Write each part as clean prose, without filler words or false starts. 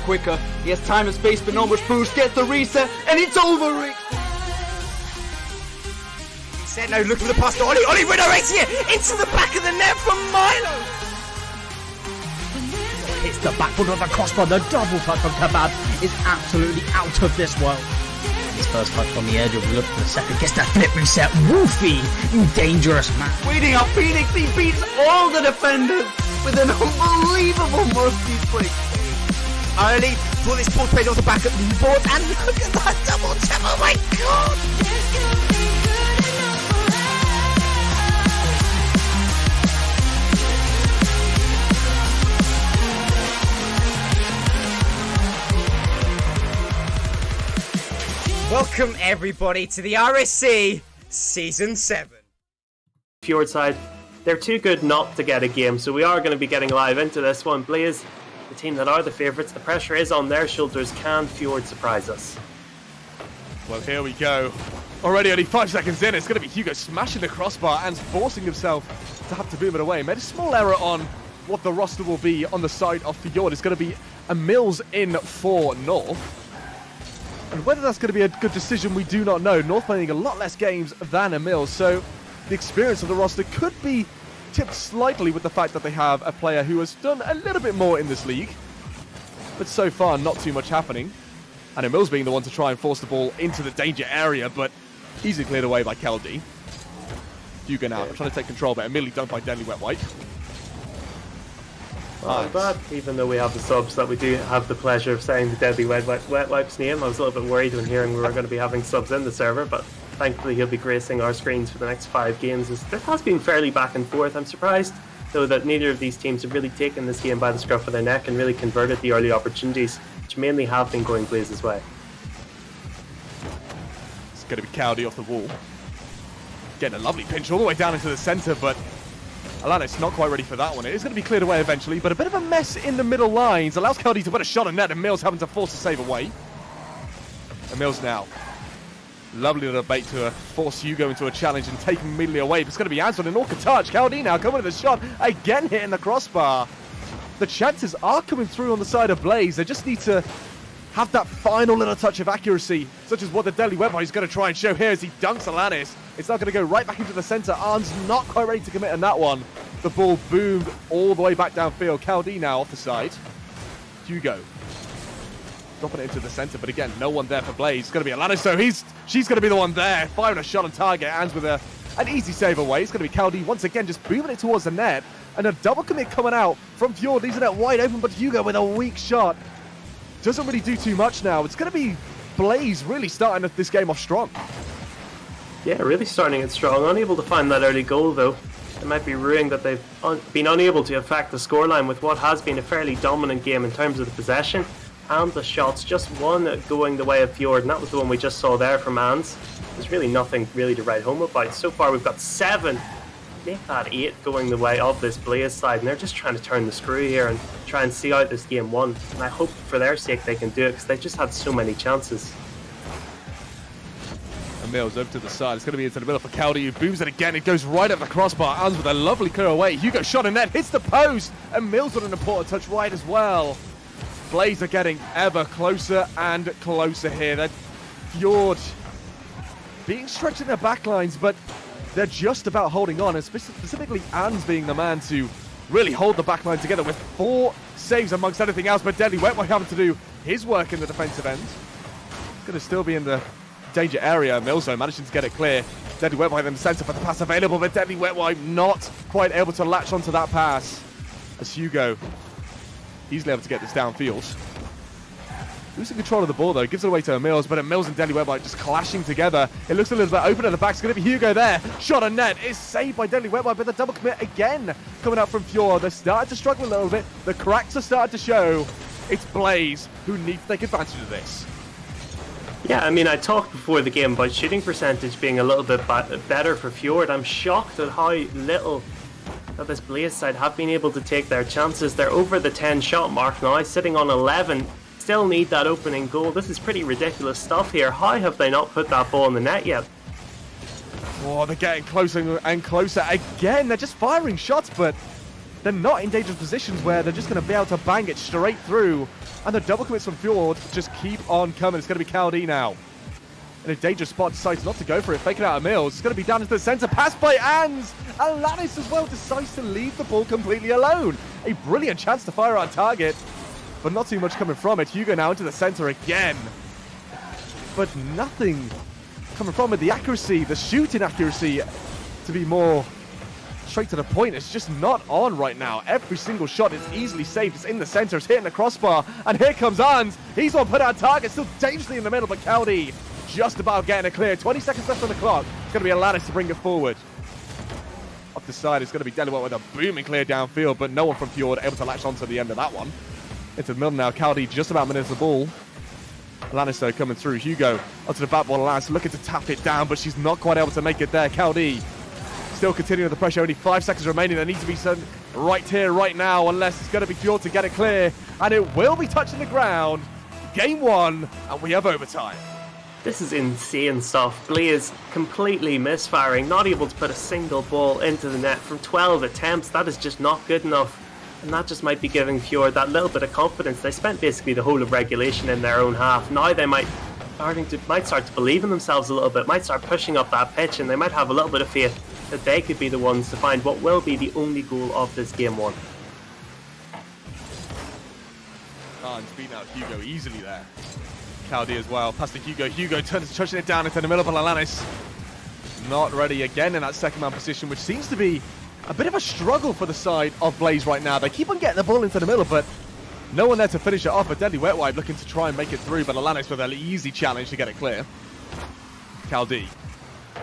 quicker. He has time and space, but not much boost. Gets the reset, and it's over, Rick. Set now, looking for the pass to Ollie. Ollie redirects here into the back of the net from Milo. Hits the backboard of the crossbar. The double touch from Kebab is absolutely out of this world. His first touch on the edge, will look for the second, gets that flip reset. Woofy, dangerous man. Waiting up, Phoenix, he beats all the defenders with an unbelievable must-be play. Early for this ball trade off the back of the board, and look at that double tap, oh my god! Welcome everybody to the RSC Season 7. Fjord side, they're too good not to get a game, so we are going to be getting live into this one. Blaze, the team that are the favourites, the pressure is on their shoulders. Can Fjord surprise us? Well, here we go. Already only 5 seconds in, it's going to be Hugo smashing the crossbar and forcing himself to have to boom it away. Made a small error on what the roster will be on the side of Fjord. It's going to be a Mills in for North. And whether that's going to be a good decision, we do not know. North playing a lot less games than a Mills, so the experience of the roster could be tipped slightly with the fact that they have a player who has done a little bit more in this league. But so far, not too much happening. And a Mills being the one to try and force the ball into the danger area, but easily cleared away by Keldy. Hugo now trying to take control, but immediately dunked by Deadly Wet Wipe. But even though we have the subs that we do have the pleasure of saying the Deadly Wet Wipe's name, I was a little bit worried when hearing we were going to be having subs in the server, but thankfully he'll be gracing our screens for the next 5 games. It has been fairly back and forth. I'm surprised though that neither of these teams have really taken this game by the scruff of their neck and really converted the early opportunities, which mainly have been going Blaze's way. It's going to be Cowdy off the wall. Getting a lovely pinch all the way down into the centre, but Alanis not quite ready for that one. It is going to be cleared away eventually, but a bit of a mess in the middle lines. Allows Cody to put a shot on net, and Mills having to force a save away. And Mills now. Lovely little bait to force Hugo into a challenge and take him immediately away. But it's going to be answered, and Orca touch. Cody now coming with a shot. Again hitting the crossbar. The chances are coming through on the side of Blaze. They just need to have that final little touch of accuracy, such as what the Deadly Web is going to try and show here as he dunks Alanis. It's not going to go right back into the centre. Arms not quite ready to commit on that one. The ball boomed all the way back downfield. Caldi now off the side. Hugo dropping it into the centre, but again, no one there for Blaze. It's going to be Alanis, so she's going to be the one there, firing a shot on target. Ends with an easy save away. It's going to be Caldi once again, just booming it towards the net, and a double commit coming out from Fjord. Leaves the net wide open, but Hugo with a weak shot doesn't really do too much now. It's going to be Blaze really starting this game off strong. Yeah, really starting it strong. Unable to find that early goal though. It might be ruining that they've been unable to affect the scoreline with what has been a fairly dominant game in terms of the possession and the shots. Just one going the way of Fjord, and that was the one we just saw there from Ans. There's really nothing really to write home about. So far we've got 7, make that 8 going the way of this Blaze side, and they're just trying to turn the screw here and try and see out this game 1. And I hope for their sake they can do it, because they've just had so many chances. Mills over to the side. It's going to be into the middle for Cowdy, who booms it again. It goes right at the crossbar. Ans with a lovely clear away. Hugo shot in net, hits the post, and Mills with an important touch right as well. Blaze are getting ever closer and closer here. They're Fjord being stretched in their backlines, but they're just about holding on, and specifically Ans being the man to really hold the backline together with 4 saves amongst anything else, but Deadly Wet Wipe having to do his work in the defensive end. Going to still be in the danger area. Mills though managing to get it clear. Deadly Wet Wipe in the centre for the pass available, but Deadly Wet Wipe not quite able to latch onto that pass. As Hugo easily able to get this downfield. Losing control of the ball though, gives it away to Mills, but Mills and Deadly Wet Wipe just clashing together. It looks a little bit open at the back. It's going to be Hugo there. Shot on net is saved by Deadly Wet Wipe, but the double commit again coming out from Fjord. They're starting to struggle a little bit. The cracks are starting to show. It's Blaze who needs to take advantage of this. Yeah, I mean, I talked before the game about shooting percentage being a little bit better for Fjord. I'm shocked at how little that this Blaze side have been able to take their chances. They're over the 10 shot mark now, sitting on 11. Still need that opening goal. This is pretty ridiculous stuff here. How have they not put that ball in the net yet? Oh, they're getting closer and closer again. They're just firing shots, but they're not in dangerous positions where they're just going to be able to bang it straight through. And the double commits from Fjord just keep on coming. It's going to be Caldi now. In a dangerous spot, decides not to go for it. Fake it out of Mills. It's going to be down into the center. Pass by Ans. Alanis as well decides to leave the ball completely alone. A brilliant chance to fire on target, but not too much coming from it. Hugo now into the center again. But nothing coming from it. The accuracy, the shooting accuracy, to be more straight to the point, it's just not on right now. Every single shot is easily saved. It's in the center. It's hitting the crossbar. And here comes Ans. He's on put out target. Still dangerously in the middle, but Caldi just about getting it clear. 20 seconds left on the clock. It's going to be Alanis to bring it forward. Off the side, it's going to be Deliwell with a booming clear downfield, but no one from Fjord able to latch onto the end of that one. Into the middle now. Caldi just about minutes the ball. Alanis though coming through. Hugo onto the back ball. Alanis looking to tap it down, but she's not quite able to make it there. Caldi still continuing the pressure. Only 5 seconds remaining. There needs to be some right here, right now, unless it's going to be Fjord to get it clear. And it will be touching the ground. Game 1, and we have overtime. This is insane stuff. Blaze completely misfiring, not able to put a single ball into the net from 12 attempts. That is just not good enough. And that just might be giving Fjord that little bit of confidence. They spent basically the whole of regulation in their own half. Now they might start to believe in themselves a little bit, might start pushing up that pitch, and they might have a little bit of faith that they could be the ones to find what will be the only goal of this game 1. Hans beating out Hugo easily there. Caldi as well, past to Hugo. Hugo touching it down into the middle, but Alanis not ready again in that second man position, which seems to be a bit of a struggle for the side of Blaze right now. They keep on getting the ball into the middle, but no one there to finish it off. A deadly wet wipe looking to try and make it through, but Alanis with an easy challenge to get it clear. Caldi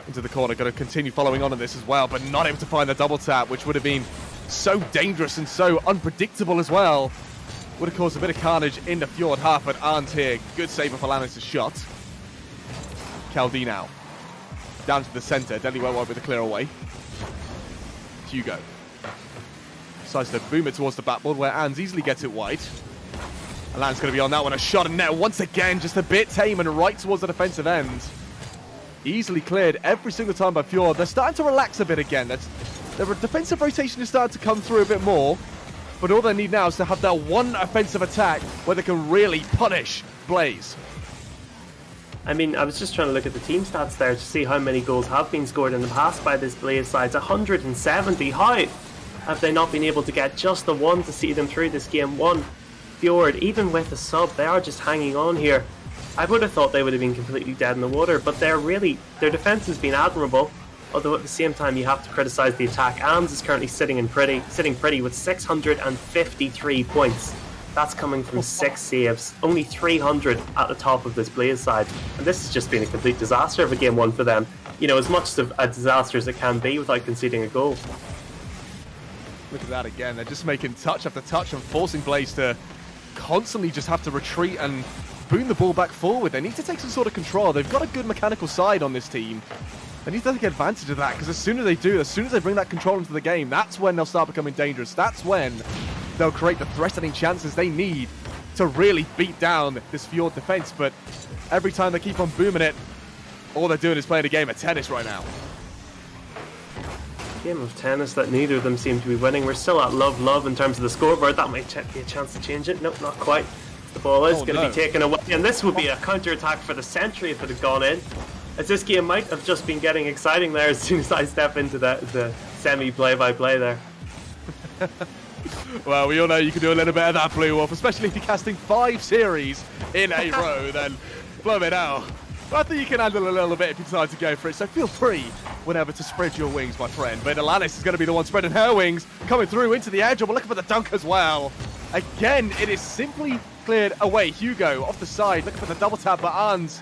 into the corner, going to continue following on this as well, but not able to find the double tap, which would have been so dangerous and so unpredictable as well. Would have caused a bit of carnage in the Fjord half, but Arndt here. Good save of Alanis' shot. Caldi now. Down to the centre. Deadly well with a clear away. Hugo. Decides to boom it towards the backboard where Ans easily gets it wide. Alanis going to be on that one. A shot and net once again. Just a bit tame and right towards the defensive end. Easily cleared every single time by Fjord. They're starting to relax a bit again. Their defensive rotation is starting to come through a bit more. But all they need now is to have that one offensive attack where they can really punish Blaze. I mean, I was just trying to look at the team stats there to see how many goals have been scored in the past by this Blaze side. It's 170. How have they not been able to get just the one to see them through this game 1? Fjord, even with a sub, they are just hanging on here. I would have thought they would have been completely dead in the water, but their defense has been admirable. Although at the same time you have to criticise the attack. Ans is currently sitting pretty with 653 points. That's coming from 6 saves. Only 300 at the top of this Blaze side. And this has just been a complete disaster of a game 1 for them. You know, as much of a disaster as it can be without conceding a goal. Look at that again. They're just making touch after touch and forcing Blaze to constantly just have to retreat and boom the ball back forward. They need to take some sort of control. They've got a good mechanical side on this team. They need to take advantage of that, because as soon as they do, as soon as they bring that control into the game, that's when they'll start becoming dangerous. That's when they'll create the threatening chances they need to really beat down this Fjord defense. But every time they keep on booming it, all they're doing is playing a game of tennis right now. Game of tennis that neither of them seem to be winning. We're still at love in terms of the scoreboard. That might be a chance to change it. Nope, not quite. The ball is going to be taken away, and this would be a counter-attack for the century if it had gone in. As this game might have just been getting exciting there as soon as I step into the semi-play-by-play there. Well, we all know you can do a little bit of that, Blue Wolf, especially if you're casting 5 series in a row, then blow it out. But I think you can handle a little bit if you decide to go for it, so feel free whenever to spread your wings, my friend. But Alanis is going to be the one spreading her wings, coming through into the edge, and we're looking for the dunk as well. Again, it is simply cleared away. Hugo off the side, looking for the double tap, but Ans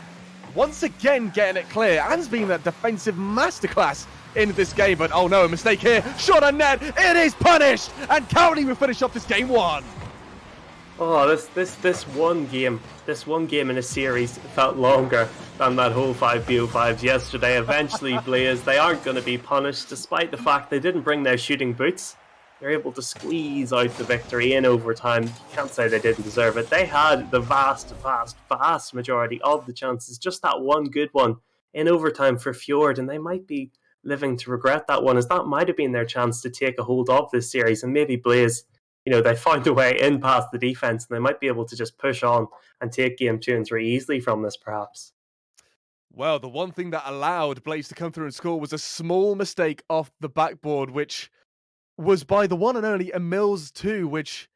once again getting it clear. Ans being that defensive masterclass in this game, but oh no, a mistake here. Shot on net, it is punished, and Cowley will finish off this game 1. Oh, this one game in a series felt longer than that whole 5 BO5s yesterday. Eventually, Blaze, they aren't going to be punished, despite the fact they didn't bring their shooting boots. They're able to squeeze out the victory in overtime. You can't say they didn't deserve it. They had the vast majority of the chances. Just that one good one in overtime for Fjord, and they might be living to regret that one, as that might have been their chance to take a hold of this series, and maybe Blaze, they found a way in past the defense, and they might be able to just push on and take game 2 and 3 easily from this, perhaps. Well, the one thing that allowed Blaze to come through and score was a small mistake off the backboard, which was by the one and only Emils too, which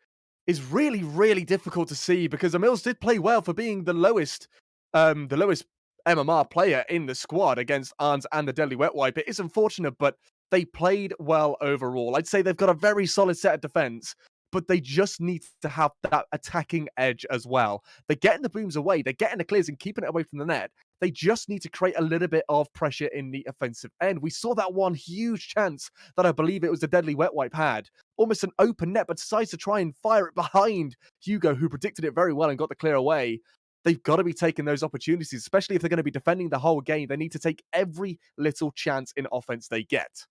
is really, really difficult to see, because Emils did play well for being the lowest MMR player in the squad against Arns and the Deadly Wet Wipe. It is unfortunate, but they played well overall. I'd say they've got a very solid set of defense, but they just need to have that attacking edge as well. They're getting the booms away, they're getting the clears and keeping it away from the net. They just need to create a little bit of pressure in the offensive end. We saw that one huge chance that I believe it was the Deadly Wet Wipe had. Almost an open net, but decides to try and fire it behind Hugo, who predicted it very well and got the clear away. They've got to be taking those opportunities, especially if they're going to be defending the whole game. They need to take every little chance in offense they get.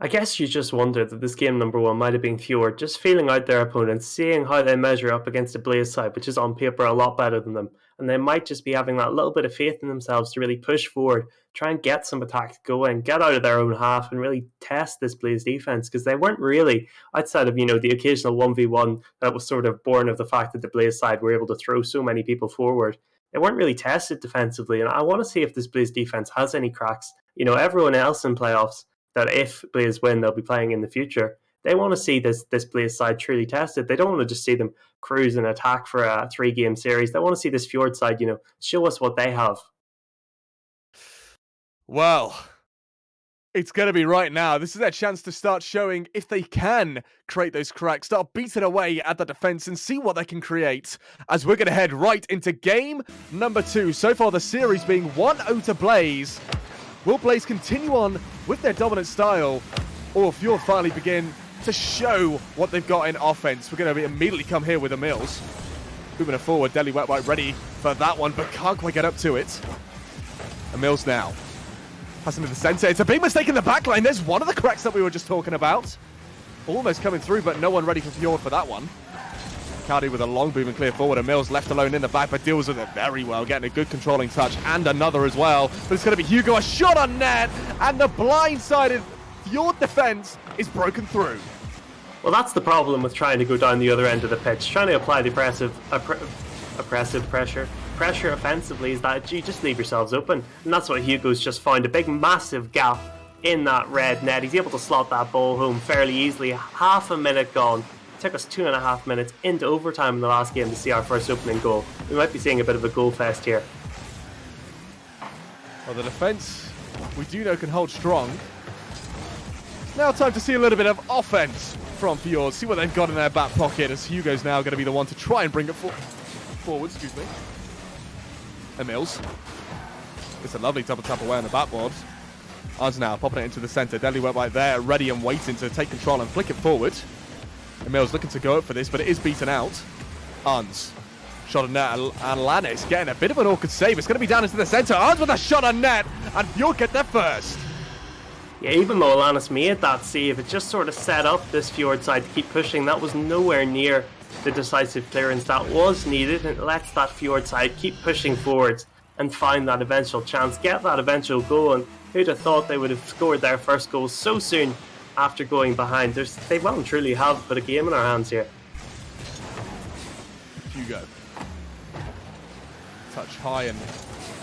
I guess you just wondered that this game number 1 might have been Fjord, just feeling out their opponents, seeing how they measure up against the Blaze side, which is on paper a lot better than them. And they might just be having that little bit of faith in themselves to really push forward, try and get some attacks going, get out of their own half and really test this Blaze defense, because they weren't really, outside of, the occasional 1v1 that was sort of born of the fact that the Blaze side were able to throw so many people forward. They weren't really tested defensively, and I want to see if this Blaze defense has any cracks. Everyone else in playoffs, that if Blaze win, they'll be playing in the future. They want to see this Blaze side truly tested. They don't want to just see them cruise and attack for a 3-game series. They want to see this Fjord side, show us what they have. Well, it's going to be right now. This is their chance to start showing if they can create those cracks, start beating away at the defense and see what they can create, as we're going to head right into game number 2. So far, the series being 1-0 to Blaze. Will Blaze continue on with their dominant style, or will Fjord finally begin to show what they've got in offense? We're going to immediately come here with Emils. Moving it forward, Deadly Wet Wipe ready for that one, but can't quite get up to it. Emils now. Passing to the center. It's a big mistake in the backline. There's one of the cracks that we were just talking about. Almost coming through, but no one ready for Fjord for that one. Cowdy with a long boom and clear forward. Emils left alone in the back, but deals with it very well, getting a good controlling touch and another as well. But it's going to be Hugo, a shot on net, and the blindsided Fjord defense is broken through. Well, that's the problem with trying to go down the other end of the pitch. Trying to apply the oppressive pressure offensively is that you just leave yourselves open. And that's what Hugo's just found, a big massive gap in that red net. He's able to slot that ball home fairly easily. Half a minute gone. Took us 2.5 minutes into overtime in the last game to see our first opening goal. We might be seeing a bit of a goal fest here. Well, the defense we do know can hold strong. It's now time to see a little bit of offense from Fjord. See what they've got in their back pocket, as Hugo's now going to be the one to try and bring it forward. Excuse me. Emils. It's a lovely double tap away on the backboard. Arns now popping it into the center. Deadly Wet Wipe there, ready and waiting to take control and flick it forward. Emils looking to go up for this, but it is beaten out. Arns. Shot on net, and Alanis getting a bit of an awkward save. It's going to be down into the center. Arns with a shot on net, and Fjord get there first. Yeah, even though Alanis made that save, it just sort of set up this Fjord side to keep pushing. That was nowhere near the decisive clearance that was needed, and it lets that Fjord side keep pushing forwards and find that eventual chance, get that eventual goal. And who'd have thought they would have scored their first goal so soon after going behind? They well and truly have put a game in our hands here. Hugo. Touch high and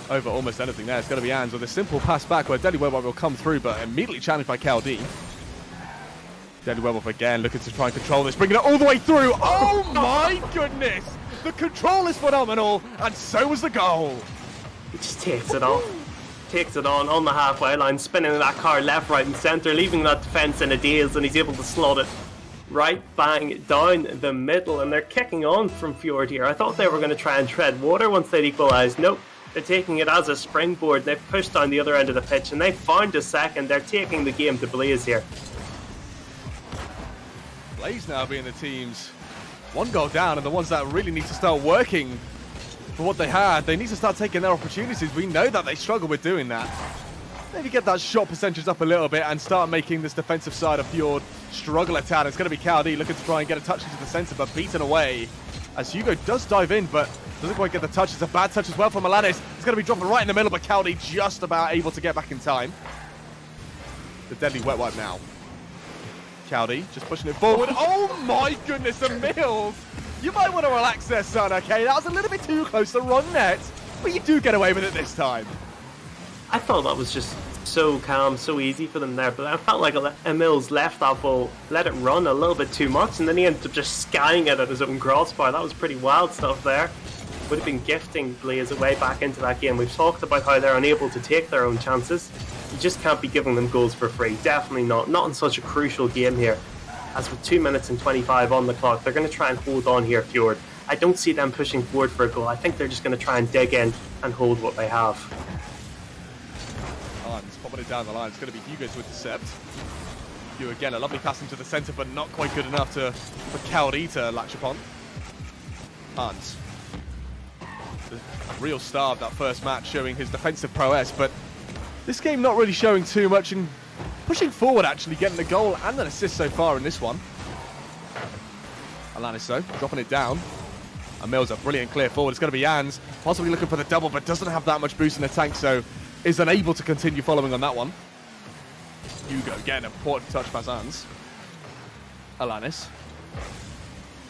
over almost anything there. It's going to be Ans with a simple pass back where Deadly Web Wipe will come through, but immediately challenged by Cowdy. Deadly Web Wipe again, looking to try and control this, bringing it all the way through. Oh my goodness! The control is phenomenal, and so was the goal. He just takes it on. Takes it on the halfway line, spinning that car left, right and centre, leaving that defence in a daze, and he's able to slot it right bang down the middle. And they're kicking on from Fjord here. I thought they were going to try and tread water once they'd equalised. Nope, they're taking it as a springboard. They've pushed down the other end of the pitch, and they found a second. They're taking the game to Blaze here. Blaze now being the team's one goal down, and the ones that really need to start working for what they had. They need to start taking their opportunities. We know that they struggle with doing that. Maybe get that shot percentage up a little bit and start making this defensive side of Fjord struggle at town. It's going to be Cowdy looking to try and get a touch into the centre, but beaten away as Hugo does dive in, but doesn't quite get the touch. It's a bad touch as well from Alanis. It's going to be dropping right in the middle, but Cowdy just about able to get back in time. the deadly wet wipe now. Cowdy just pushing it forward. Oh my goodness, Emils! You might want to relax there, son, okay? That was a little bit too close to run net, but you do get away with it this time. I thought that was just so calm, so easy for them there, but I felt like Emils left that ball, let it run a little bit too much, and then he ended up just skying it at his own crossbar. That was pretty wild stuff there. Would have been gifting Blaze a way back into that game. We've talked about how they're unable to take their own chances. You just can't be giving them goals for free. Definitely not. Not in such a crucial game here. As with 2 minutes and 25 on the clock, they're going to try and hold on here, Fjord. I don't see them pushing forward for a goal. I think they're just going to try and dig in and hold what they have. Hans popping it down the line. It's going to be Hugo to intercept. Hugo again, a lovely pass into the centre, but not quite good enough for Cowdy to latch upon. Hans. The real star of that first match, showing his defensive prowess, but this game not really showing too much and pushing forward, actually getting a goal and an assist so far in this one. Alanis though, dropping it down. Emils a brilliant clear forward. It's going to be Ans, possibly looking for the double, but doesn't have that much boost in the tank, so is unable to continue following on that one. Hugo getting an important touch past Ans. Alanis.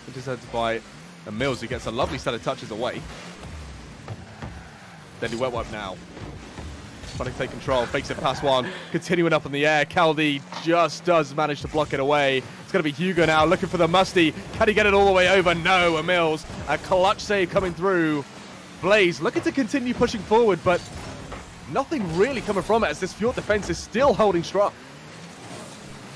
Intercepted by Emils, who gets a lovely set of touches away. Deadly wet wipe now. Trying to take control, fakes it past one, continuing up in the air. Cowdy just does manage to block it away. It's going to be Hugo now, looking for the musty. Can he get it all the way over? No, Emils. A clutch save coming through. Blaze looking to continue pushing forward, but nothing really coming from it as this Fjord defense is still holding strong.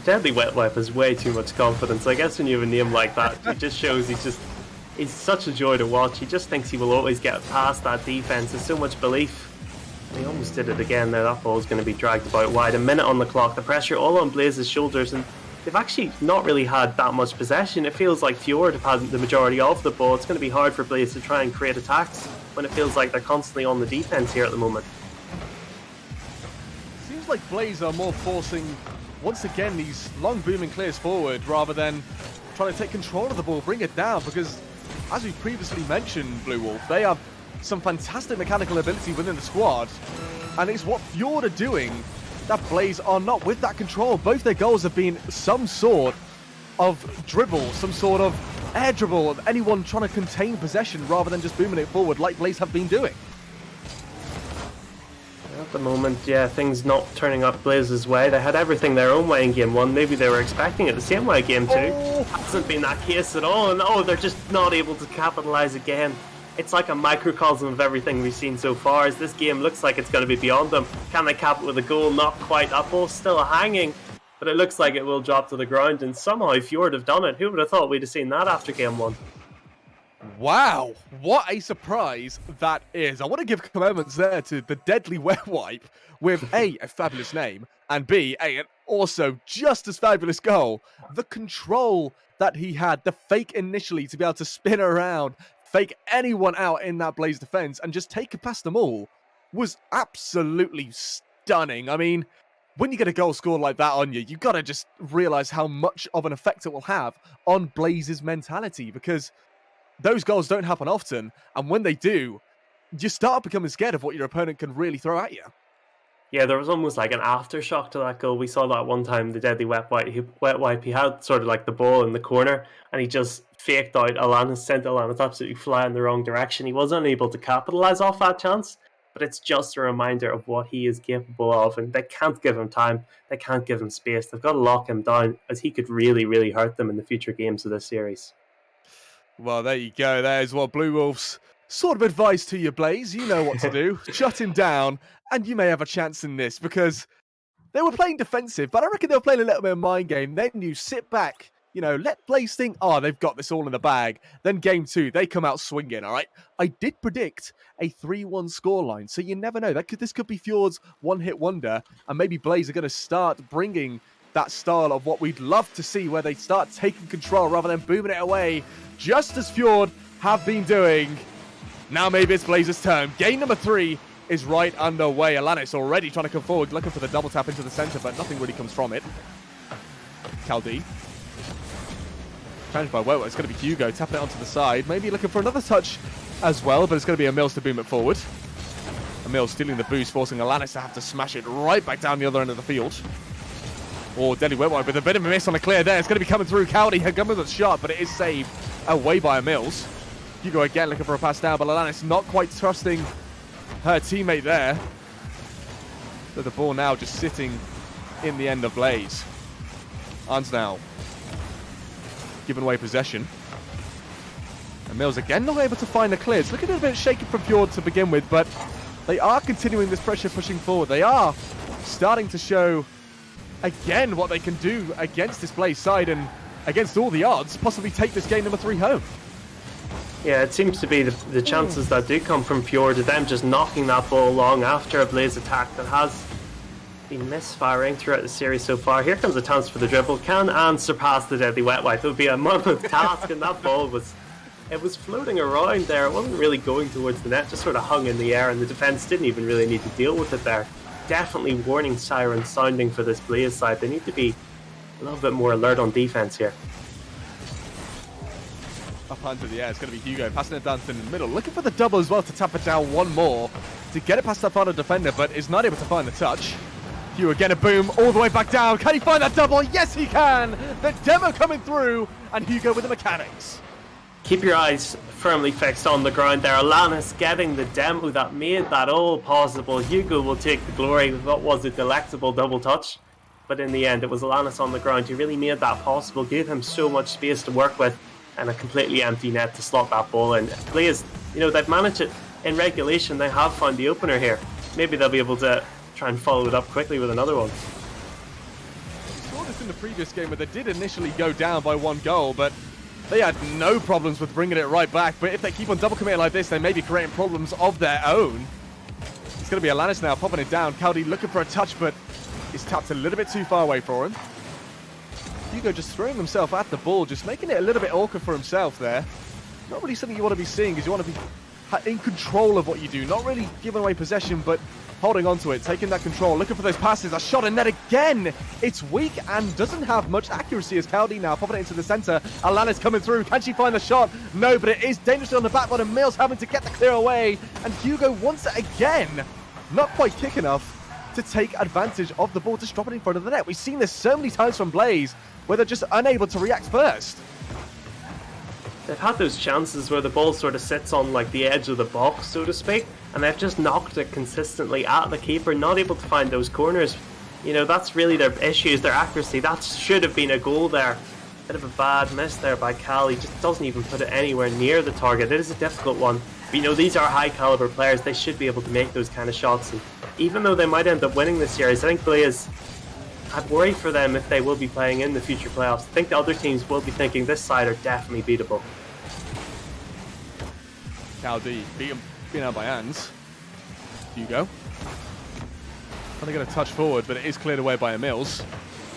Deadly wet wipe has way too much confidence. I guess when you have a name like that, it just shows he's such a joy to watch. He just thinks he will always get past that defense. There's so much belief. He almost did it again there. That ball's going to be dragged about wide. A minute on the clock. The pressure all on Blaze's shoulders, and they've actually not really had that much possession. It feels like Fjord have had the majority of the ball. It's going to be hard for Blaze to try and create attacks when it feels like they're constantly on the defense here at the moment. Seems like Blaze are more forcing, once again, these long booming clears forward rather than trying to take control of the ball, bring it down, because as we previously mentioned, Blue Wolf, they have some fantastic mechanical ability within the squad, and it's what Fjord are doing that Blaze are not with that control. Both their goals have been some sort of dribble, some sort of air dribble of anyone trying to contain possession rather than just booming it forward like Blaze have been doing. At the moment, yeah, things not turning up Blaze's way. They had everything their own way in game one. Maybe they were expecting it the same way in game two. Hasn't been that case at all, and they're just not able to capitalise again. It's like a microcosm of everything we've seen so far, as this game looks like it's going to be beyond them. Can they cap it with a goal? Not quite. That ball's still hanging, but it looks like it will drop to the ground, and somehow Fjord have done it. Who would have thought we'd have seen that after game one? Wow, what a surprise that is. I want to give commandments there to the deadly wet wipe with A, a fabulous name, and B, an also just as fabulous goal. The control that he had, the fake initially to be able to spin around, fake anyone out in that Blaze defense and just take it past them all was absolutely stunning. I mean, when you get a goal scored like that on you, you've got to just realize how much of an effect it will have on Blaze's mentality, because those goals don't happen often, and when they do, you start becoming scared of what your opponent can really throw at you. Yeah, there was almost like an aftershock to that goal. We saw that one time, the deadly wet wipe. He had sort of like the ball in the corner, and he just faked out Alanis, sent Alanis absolutely fly in the wrong direction. He was unable to capitalise off that chance, but it's just a reminder of what he is capable of, and they can't give him time. They can't give him space. They've got to lock him down, as he could really, really hurt them in the future games of this series. Well, there you go. There's what Blue Wolves sort of advice to you, Blaze. You know what to do. Shut him down, and you may have a chance in this, because they were playing defensive, but I reckon they were playing a little bit of mind game. Then you sit back, let Blaze think, they've got this all in the bag. Then game two, they come out swinging, all right? I did predict a 3-1 scoreline, so you never know. This could be Fjord's one-hit wonder, and maybe Blaze are going to start bringing that style of what we'd love to see, where they start taking control rather than booming it away, just as Fjord have been doing. Now maybe it's Blaze's turn. Game number 3 is right underway. Alanis already trying to come forward, looking for the double tap into the center, but nothing really comes from it. Cowdy. Challenged by Wowo. It's going to be Hugo tapping it onto the side. Maybe looking for another touch as well, but it's going to be Emils to boom it forward. Emils stealing the boost, forcing Alanis to have to smash it right back down the other end of the field. Or Deadly Wet Wipe with a bit of a miss on a clear there. It's going to be coming through. Cowdy had come with a shot, but it is saved away by a Mills. Hugo again looking for a pass down, but Alanis not quite trusting her teammate there. So the ball now just sitting in the end of Blaze. Arns now giving away possession. And Mills again not able to find the clear. It's looking a bit shaky from Fjord to begin with, but they are continuing this pressure pushing forward. They are starting to show again what they can do against this Blaze side and against all the odds, possibly take this game number 3 home. Yeah, it seems to be the chances that do come from Fjord of them just knocking that ball long after a Blaze attack that has been misfiring throughout the series so far. Here comes a chance for the dribble. Can Anne surpass the Deadly Wet Wipe? It would be a mammoth task, and that ball was floating around there. It wasn't really going towards the net, just sort of hung in the air, and the defence didn't even really need to deal with it there. Definitely warning sirens sounding for this Blaze side. They need to be a little bit more alert on defence here. Up onto the air, it's going to be Hugo passing it down in the middle, looking for the double as well to tap it down one more to get it past that final defender, but is not able to find the touch. Hugo again a boom all the way back down. Can he find that double? Yes, he can. The demo coming through, and Hugo with the mechanics. Keep your eyes firmly fixed on the ground there. Alanis getting the demo that made that all possible. Hugo will take the glory with what was a delectable double touch, but in the end it was Alanis on the ground who really made that possible, gave him so much space to work with, and a completely empty net to slot that ball in. Blaze, they've managed it in regulation. They have found the opener here. Maybe they'll be able to try and follow it up quickly with another one. We saw this in the previous game where they did initially go down by 1 goal, but they had no problems with bringing it right back. But if they keep on double committing like this, they may be creating problems of their own. It's going to be Alanis now popping it down. Cowdy looking for a touch, but is tapped a little bit too far away for him. Hugo just throwing himself at the ball, just making it a little bit awkward for himself there. Not really something you want to be seeing, because you want to be in control of what you do. Not really giving away possession, but holding on to it, taking that control, looking for those passes. A shot in net again. It's weak and doesn't have much accuracy as Cowdy now popping it into the centre. Alanis coming through. Can she find the shot? No, but it is dangerously on the back bottom. Mills having to get the clear away. And Hugo wants it again. Not quite quick enough to take advantage of the ball, just drop it in front of the net. We've seen this so many times from Blaze, where they're just unable to react first. They've had those chances where the ball sort of sits on like the edge of the box, so to speak, and they've just knocked it consistently at the keeper, not able to find those corners. That's really their issue, is their accuracy. That should have been a goal there. Bit of a bad miss there by Cal. He just doesn't even put it anywhere near the target. It is a difficult one. But, these are high caliber players. They should be able to make those kind of shots. And even though they might end up winning this series, I think Blaze, I'd worry for them if they will be playing in the future playoffs. I think the other teams will be thinking this side are definitely beatable. Cowdy beaten out by Ans. Hugo. Trying to get a touch forward, but it is cleared away by Emils.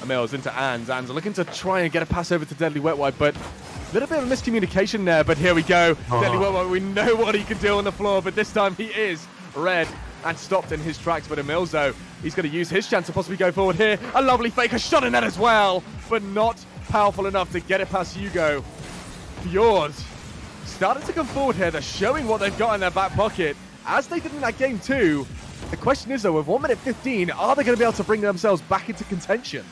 Emils into Ans. Ans looking to try and get a pass over to Deadly Wet Wipe, but a little bit of a miscommunication there, but here we go. Deadly Wet Wipe, we know what he can do on the floor, but this time he is red and stopped in his tracks. But Emils, though, he's going to use his chance to possibly go forward here. A lovely fake, a shot in that as well, but not powerful enough to get it past Hugo. Fjord starting to come forward here. They're showing what they've got in their back pocket, as they did in that game too. The question is, though, with 1 minute 15, are they going to be able to bring themselves back into contention?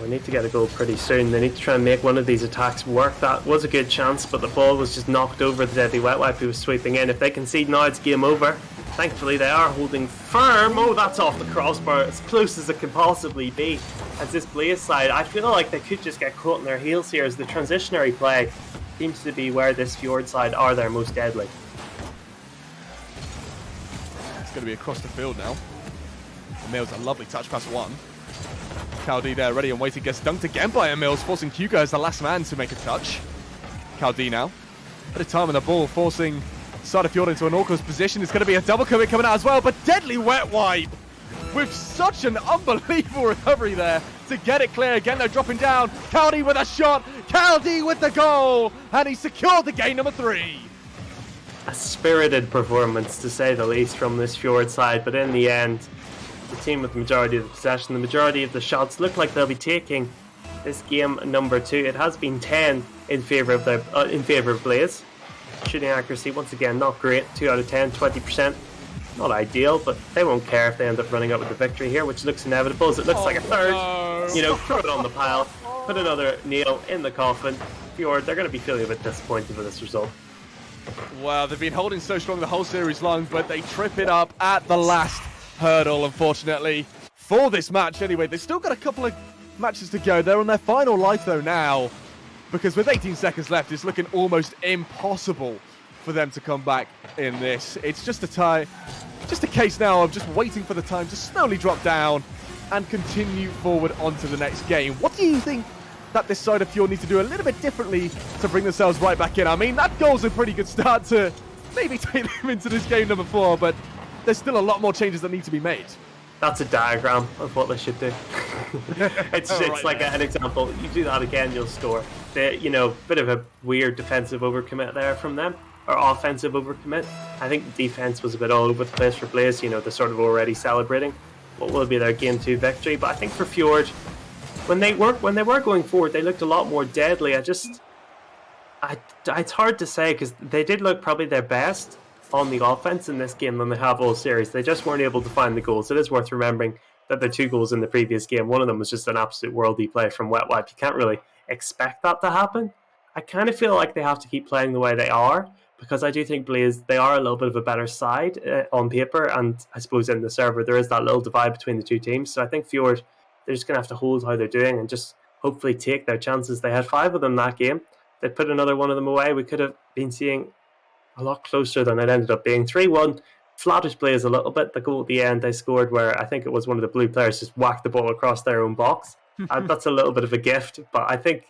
We need to get a goal pretty soon. They need to try and make one of these attacks work. That was a good chance, but the ball was just knocked over the Deadly Wet Wipe who was sweeping in. If they concede now, it's game over. Thankfully, they are holding firm. Oh, that's off the crossbar, as close as it can possibly be. As this Blaze side, I feel like they could just get caught in their heels here, as the transitionary play seems to be where this Fjord side are their most deadly. It's going to be across the field now. Emils a lovely touch pass one. Cowdy there, ready and waiting, gets dunked again by Emils, forcing Hugo as the last man to make a touch. Cowdy now. Bit of time on the ball, forcing Fjord into an awkward position. It's going to be a double commit coming out as well, but Deadly Wet Wipe with such an unbelievable recovery there to get it clear. Again, they're dropping down. Cowdy with a shot. Cowdy with the goal. And he secured the game number 3. A spirited performance, to say the least, from this Fjord side, but in the end, the team with the majority of the possession, the majority of the shots, look like they'll be taking this game number 2. It has been 10 in favour of Blaze. Shooting accuracy, once again, not great. 2 out of 10, 20%. Not ideal, but they won't care if they end up running out with the victory here, which looks inevitable as it looks like a third. no. You know, throw it on the pile, put another nail in the coffin. Fjord, they're going to be feeling a bit disappointed with this result. Well, they've been holding so strong the whole series long, but they trip it up at the last hurdle, unfortunately, for this match anyway. They've still got a couple of matches to go. They're on their final life, though, now, because with 18 seconds left, it's looking almost impossible for them to come back in this. It's just a case now of just waiting for the time to slowly drop down and continue forward onto the next game. What do you think that this side of Fjord need to do a little bit differently to bring themselves right back in? I mean, that goal's a pretty good start to maybe take them into this game number 4, but there's still a lot more changes that need to be made. That's a diagram of what they should do. it's right like an example. You do that again, you'll score. Bit of a weird defensive overcommit there from them, or offensive overcommit. I think the defense was a bit all over the place for Blaze. They're sort of already celebrating what will be their game 2 victory. But I think for Fjord, when they were going forward, they looked a lot more deadly. It's hard to say because they did look probably their best on the offense in this game than they have all series. They just weren't able to find the goals. It is worth remembering that the 2 goals in the previous game, one of them was just an absolute worldie play from Wet Wipe. You can't really expect that to happen. I kind of feel like they have to keep playing the way they are, because I do think Blaze, they are a little bit of a better side on paper, and I suppose in the server there is that little divide between the 2 teams. So I think Fjord, they're just going to have to hold how they're doing and just hopefully take their chances. They had 5 of them that game. They put another one of them away. We could have been seeing a lot closer than it ended up being. 3-1, flattered Blaze a little bit. The goal at the end they scored, where I think it was one of the blue players just whacked the ball across their own box. That's a little bit of a gift, but I think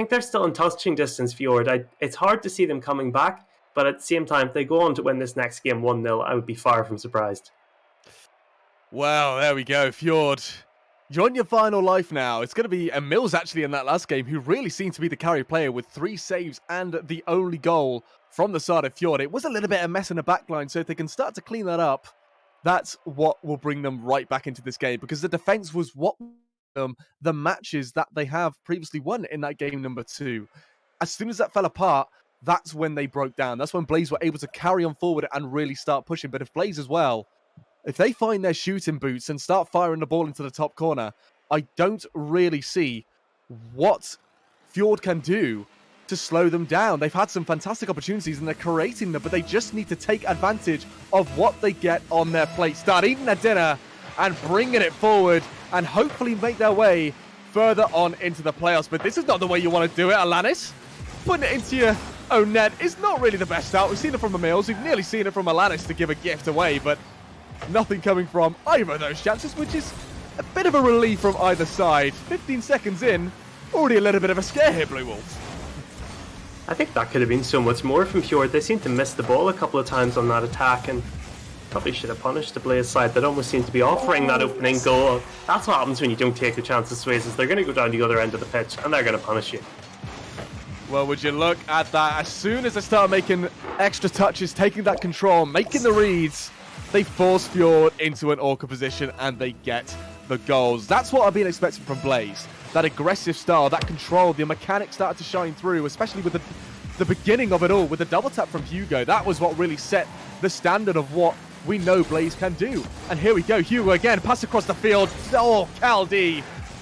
they're still in touching distance, Fjord. It's hard to see them coming back, but at the same time, if they go on to win this next game 1-0, I would be far from surprised. Well, there we go, Fjord. You're on your final life now. It's going to be Mills actually in that last game, who really seemed to be the carry player with 3 saves and the only goal from the side of Fjord. It was a little bit of a mess in the backline, so if they can start to clean that up, that's what will bring them right back into this game, because the defense was what the matches that they have previously won in that game number 2. As soon as that fell apart, that's when they broke down. That's when Blaze were able to carry on forward and really start pushing. But if Blaze as well, if they find their shooting boots and start firing the ball into the top corner, I don't really see what Fjord can do to slow them down. They've had some fantastic opportunities and they're creating them, but they just need to take advantage of what they get on their plate. Start eating their dinner and bringing it forward and hopefully make their way further on into the playoffs. But this is not the way you want to do it, Alanis. Putting it into your own net is not really the best start. We've seen it from Emils. We've nearly seen it from Alanis to give a gift away, but nothing coming from either of those chances, which is a bit of a relief from either side. 15 seconds in, already a little bit of a scare here, Blue Wolves. I think that could have been so much more from Fjord. They seemed to miss the ball a couple of times on that attack, and probably should have punished the Blaze side that almost seemed to be offering that opening goal. That's what happens when you don't take your chances, Swayze. They're going to go down the other end of the pitch and they're going to punish you. Well, would you look at that? As soon as they start making extra touches, taking that control, making the reads, they force Fjord into an awkward position and they get the goals. That's what I've been expecting from Blaze. That aggressive style, that control, the mechanics started to shine through, especially with the beginning of it all, with the double tap from Hugo. That was what really set the standard of what we know Blaze can do. And here we go, Hugo again, pass across the field. Oh, Caldi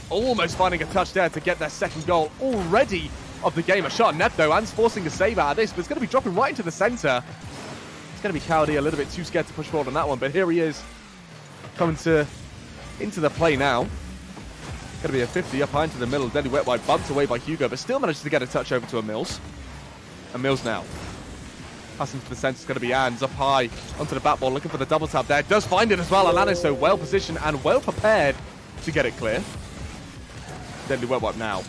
almost finding a touch there to get their second goal already of the game. A shot net though, Anne's forcing a save out of this, but it's going to be dropping right into the centre. It's going to be Caldi a little bit too scared to push forward on that one, but here he is coming into the play now. Going to be a 50 up high into the middle. Deadly Wet Wipe bumped away by Hugo, but still manages to get a touch over to Emils. Emils now. Passing to the centre, it's going to be Anne's up high onto the back ball, looking for the double tap there. Does find it as well. Alanis so well positioned and well prepared to get it clear. Deadly Wet Wipe now.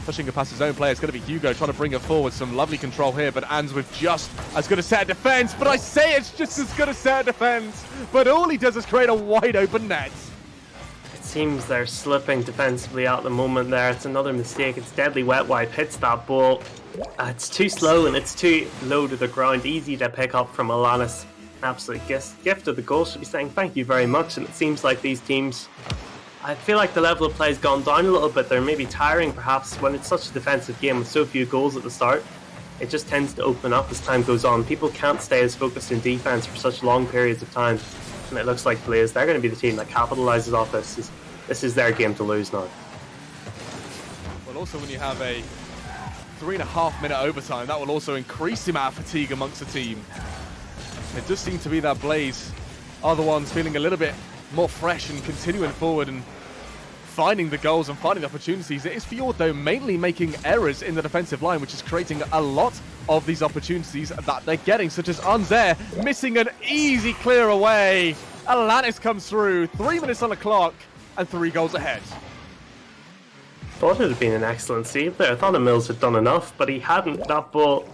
Pushing it past his own player. It's going to be Hugo trying to bring it forward. Some lovely control here, but Anne's with just as good a set of defence. But I say it's just as good a set of defence. But all he does is create a wide open net. It seems they're slipping defensively at the moment there. It's another mistake. It's Deadly Wet Wipe, hits that ball. It's too slow and it's too low to the ground. Easy to pick up from Alanis. Absolute gift of the goal. Should be saying thank you very much. And it seems like these teams, I feel like the level of play has gone down a little bit. They're maybe tiring perhaps when it's such a defensive game with so few goals at the start. it just tends to open up as time goes on. People can't stay as focused in defense for such long periods of time, and it looks like Blaze, they're going to be the team that capitalizes off this. This is their game to lose now. Well, also when you have a 3.5 minute overtime, that will also increase the amount of fatigue amongst the team. It does seem to be that Blaze are the ones feeling a little bit more fresh and continuing forward and finding the goals and finding the opportunities. It is Fjord, though, mainly making errors in the defensive line, which is creating a lot of these opportunities that they're getting, such as Unzer missing an easy clear away. Alanis comes through, 3 minutes on the clock, and 3 goals ahead. Thought it had been an excellent save there. I thought Mills had done enough, but he hadn't. That ball,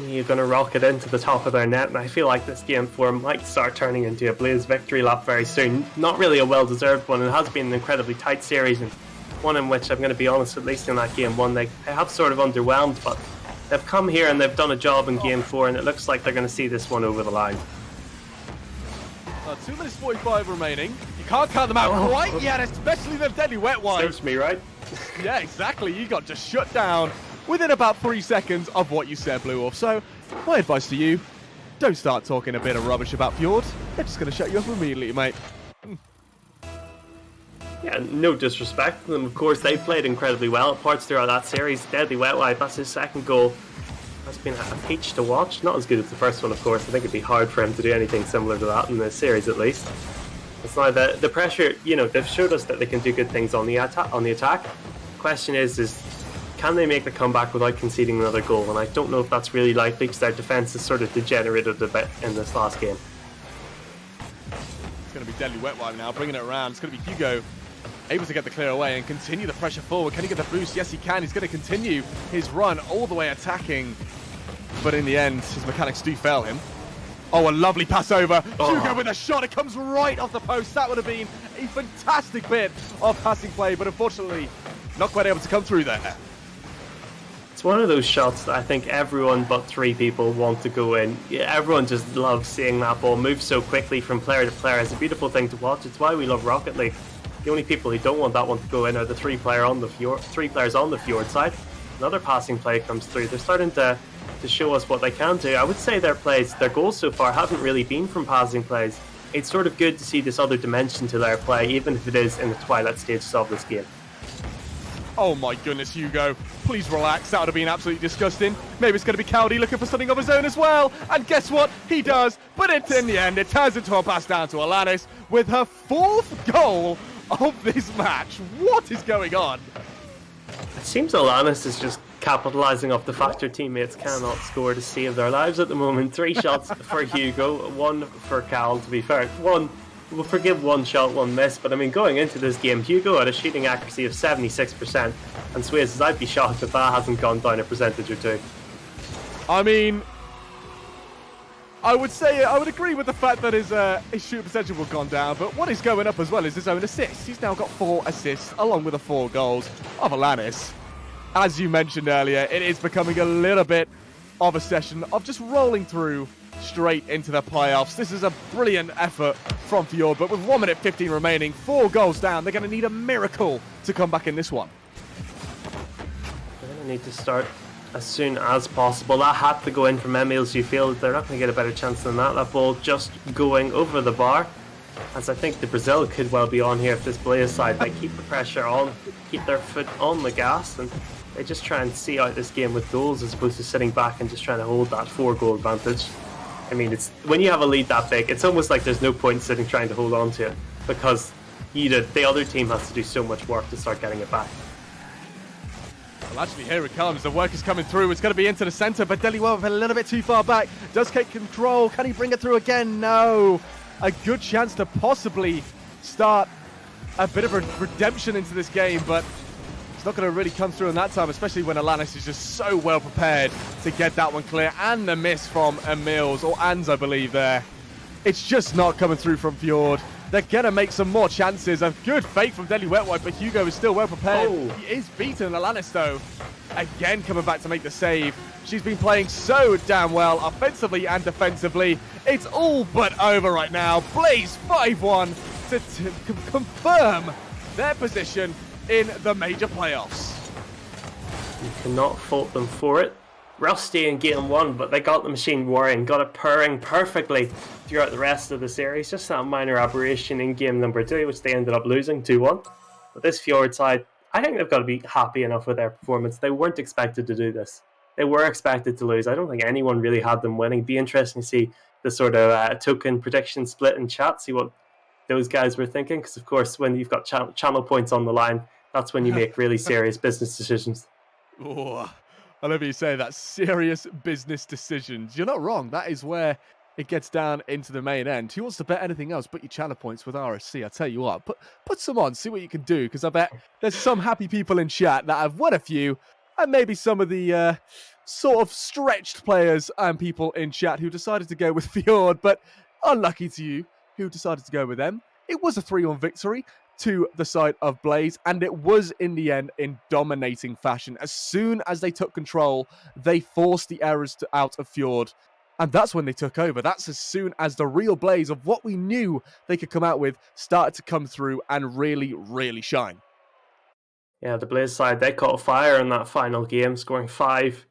you're going to rocket into the top of their net, and I feel like this game 4 might start turning into a Blaze victory lap very soon. Not really a well-deserved one. It has been an incredibly tight series, and one in which, I'm going to be honest, at least in that game 1, they have sort of underwhelmed, but they've come here and they've done a job in game 4, and it looks like they're going to see this one over the line. 2 minutes 45 remaining. You can't count them out quite yet, especially the deadly wet one. Serves me right. Yeah, exactly. You got just shut down within about 3 seconds of what you said, Blue Wolf. So, my advice to you, don't start talking a bit of rubbish about Fjord. They're just going to shut you up immediately, mate. Yeah, no disrespect to them. Of course, they played incredibly well at parts throughout that series. Deadly wet wipe, that's his second goal. That's been a peach to watch. Not as good as the first one, of course. I think it'd be hard for him to do anything similar to that in this series, at least. It's now the pressure. You know, they've showed us that they can do good things on the attack. Question is can they make the comeback without conceding another goal? And I don't know if that's really likely because their defense has sort of degenerated a bit in this last game. It's going to be deadly wet wipe now, bringing it around. It's going to be Hugo able to get the clear away and continue the pressure forward. Can he get the boost? Yes, he can. He's going to continue his run all the way attacking. But in the end, his mechanics do fail him. Oh, a lovely pass over. Hugo with a shot. It comes right off the post. That would have been a fantastic bit of passing play, but unfortunately, not quite able to come through there. It's one of those shots that I think everyone but 3 people want to go in. Yeah, everyone just loves seeing that ball move so quickly from player to player. It's a beautiful thing to watch. It's why we love Rocket League. The only people who don't want that one to go in are the 3 players on the Fjord side. Another passing play comes through. They're starting to show us what they can do. I would say their goals so far haven't really been from passing plays. It's sort of good to see this other dimension to their play, even if it is in the twilight stages of this game. Oh my goodness, Hugo. Please relax. That would have been absolutely disgusting. Maybe it's going to be Cowdy looking for something of his own as well. And guess what? He does. But in the end, it turns into a pass down to Alanis with her 4th goal of this match. What is going on? It seems Alanis is just capitalising off the fact her teammates cannot score to save their lives at the moment. 3 shots for Hugo, 1 for Cal, to be fair. We'll forgive 1 shot, 1 miss, but I mean, going into this game, Hugo had a shooting accuracy of 76%, and Swayze says, I'd be shocked if that hasn't gone down a percentage or 2. I mean, I would agree with the fact that his shooting percentage will have gone down, but what is going up as well is his own assists. He's now got 4 assists, along with the 4 goals of Alanis. As you mentioned earlier, it is becoming a little bit of a session of just rolling through straight into the playoffs. This is a brilliant effort from Fjord, but with 1 minute 15 remaining, 4 goals down, they're going to need a miracle to come back in this one. They're going to need to start as soon as possible. That had to go in from Emils. You feel they're not going to get a better chance than that. That ball just going over the bar. As I think the Brazil could well be on here if this Blaze side, they keep the pressure on, keep their foot on the gas, and they just try and see out this game with goals as opposed to sitting back and just trying to hold that 4-goal advantage. I mean, it's when you have a lead that big, it's almost like there's no point sitting trying to hold on to it because the other team has to do so much work to start getting it back. Well, actually, here it comes. The work is coming through. It's going to be into the centre, but Deliwell a little bit too far back. Does take control. Can he bring it through again? No. A good chance to possibly start a bit of a redemption into this game, but it's not going to really come through in that time, especially when Alanis is just so well prepared to get that one clear. And the miss from Emils, or Ans, I believe, there. It's just not coming through from Fjord. They're going to make some more chances. A good fake from Deadly Wet Wipe, but Hugo is still well prepared. Oh. He is beaten. Alanis, though, again coming back to make the save. She's been playing so damn well, offensively and defensively. It's all but over right now. Blaze 5-1 to confirm their position in the major playoffs. You cannot fault them for it. rusty in game 1, but they got the machine whirring, got it purring perfectly throughout the rest of the series. Just that minor aberration in game number 2, which they ended up losing 2-1. But this Fjord side, I think they've got to be happy enough with their performance. They weren't expected to do this. They were expected to lose. I don't think anyone really had them winning. Be interesting to see the sort of token prediction split in chat, see what those guys were thinking, because of course when you've got channel points on the line, that's when you make really serious business decisions. Oh, I love you say that, serious business decisions. You're not wrong. That is where it gets down into the main end. Who wants to bet anything else but your channel points with RSC? I tell you what, put some on, see what you can do, because I bet there's some happy people in chat that have won a few, and maybe some of the sort of stretched players and people in chat who decided to go with Fjord, but unlucky to you who decided to go with them. It was a 3-1 victory to the side of Blaze, and it was in the end in dominating fashion. As soon as they took control, they forced the errors out of Fjord, and that's when they took over. That's as soon as the real Blaze of what we knew they could come out with started to come through and really, really shine. Yeah, the Blaze side, they caught fire in that final game, scoring 5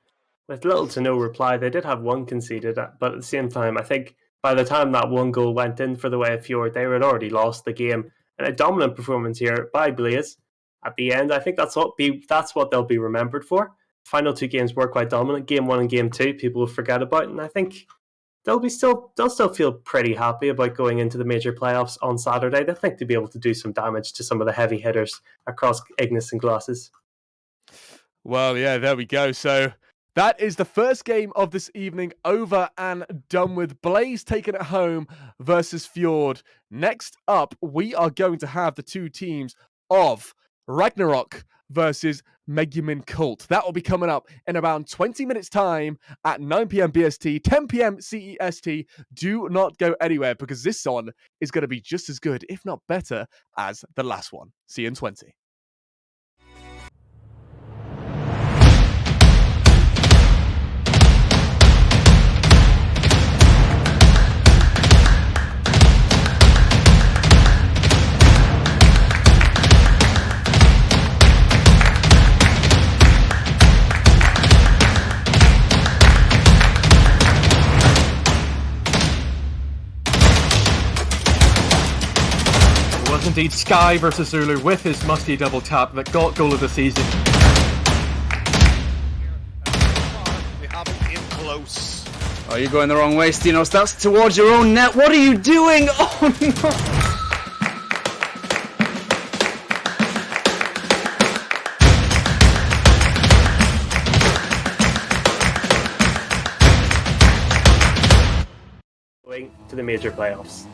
with little to no reply. They did have 1 conceded, but at the same time, I think by the time that 1 goal went in for the way of Fjord, they had already lost the game. And a dominant performance here by Blaze at the end. I think that's what they'll be remembered for. Final 2 games were quite dominant. Game 1 and game 2, people will forget about, and I think they'll still feel pretty happy about going into the major playoffs on Saturday. They think to be able to do some damage to some of the heavy hitters across Ignis and Glasses. Well, yeah, there we go. So that is the first game of this evening over and done with. Blaze taking it home versus Fjord. Next up, we are going to have the 2 teams of Ragnarok versus Megumin Cult. That will be coming up in around 20 minutes time at 9 p.m. BST, 10 p.m. CEST. Do not go anywhere, because this one is going to be just as good, if not better, as the last one. See you in 20. Indeed, Sky versus Zulu with his musty double tap that got goal of the season. They haven't been close. Oh, you're going the wrong way, Stinos. That's towards your own net. What are you doing? Oh no! Going to the major playoffs.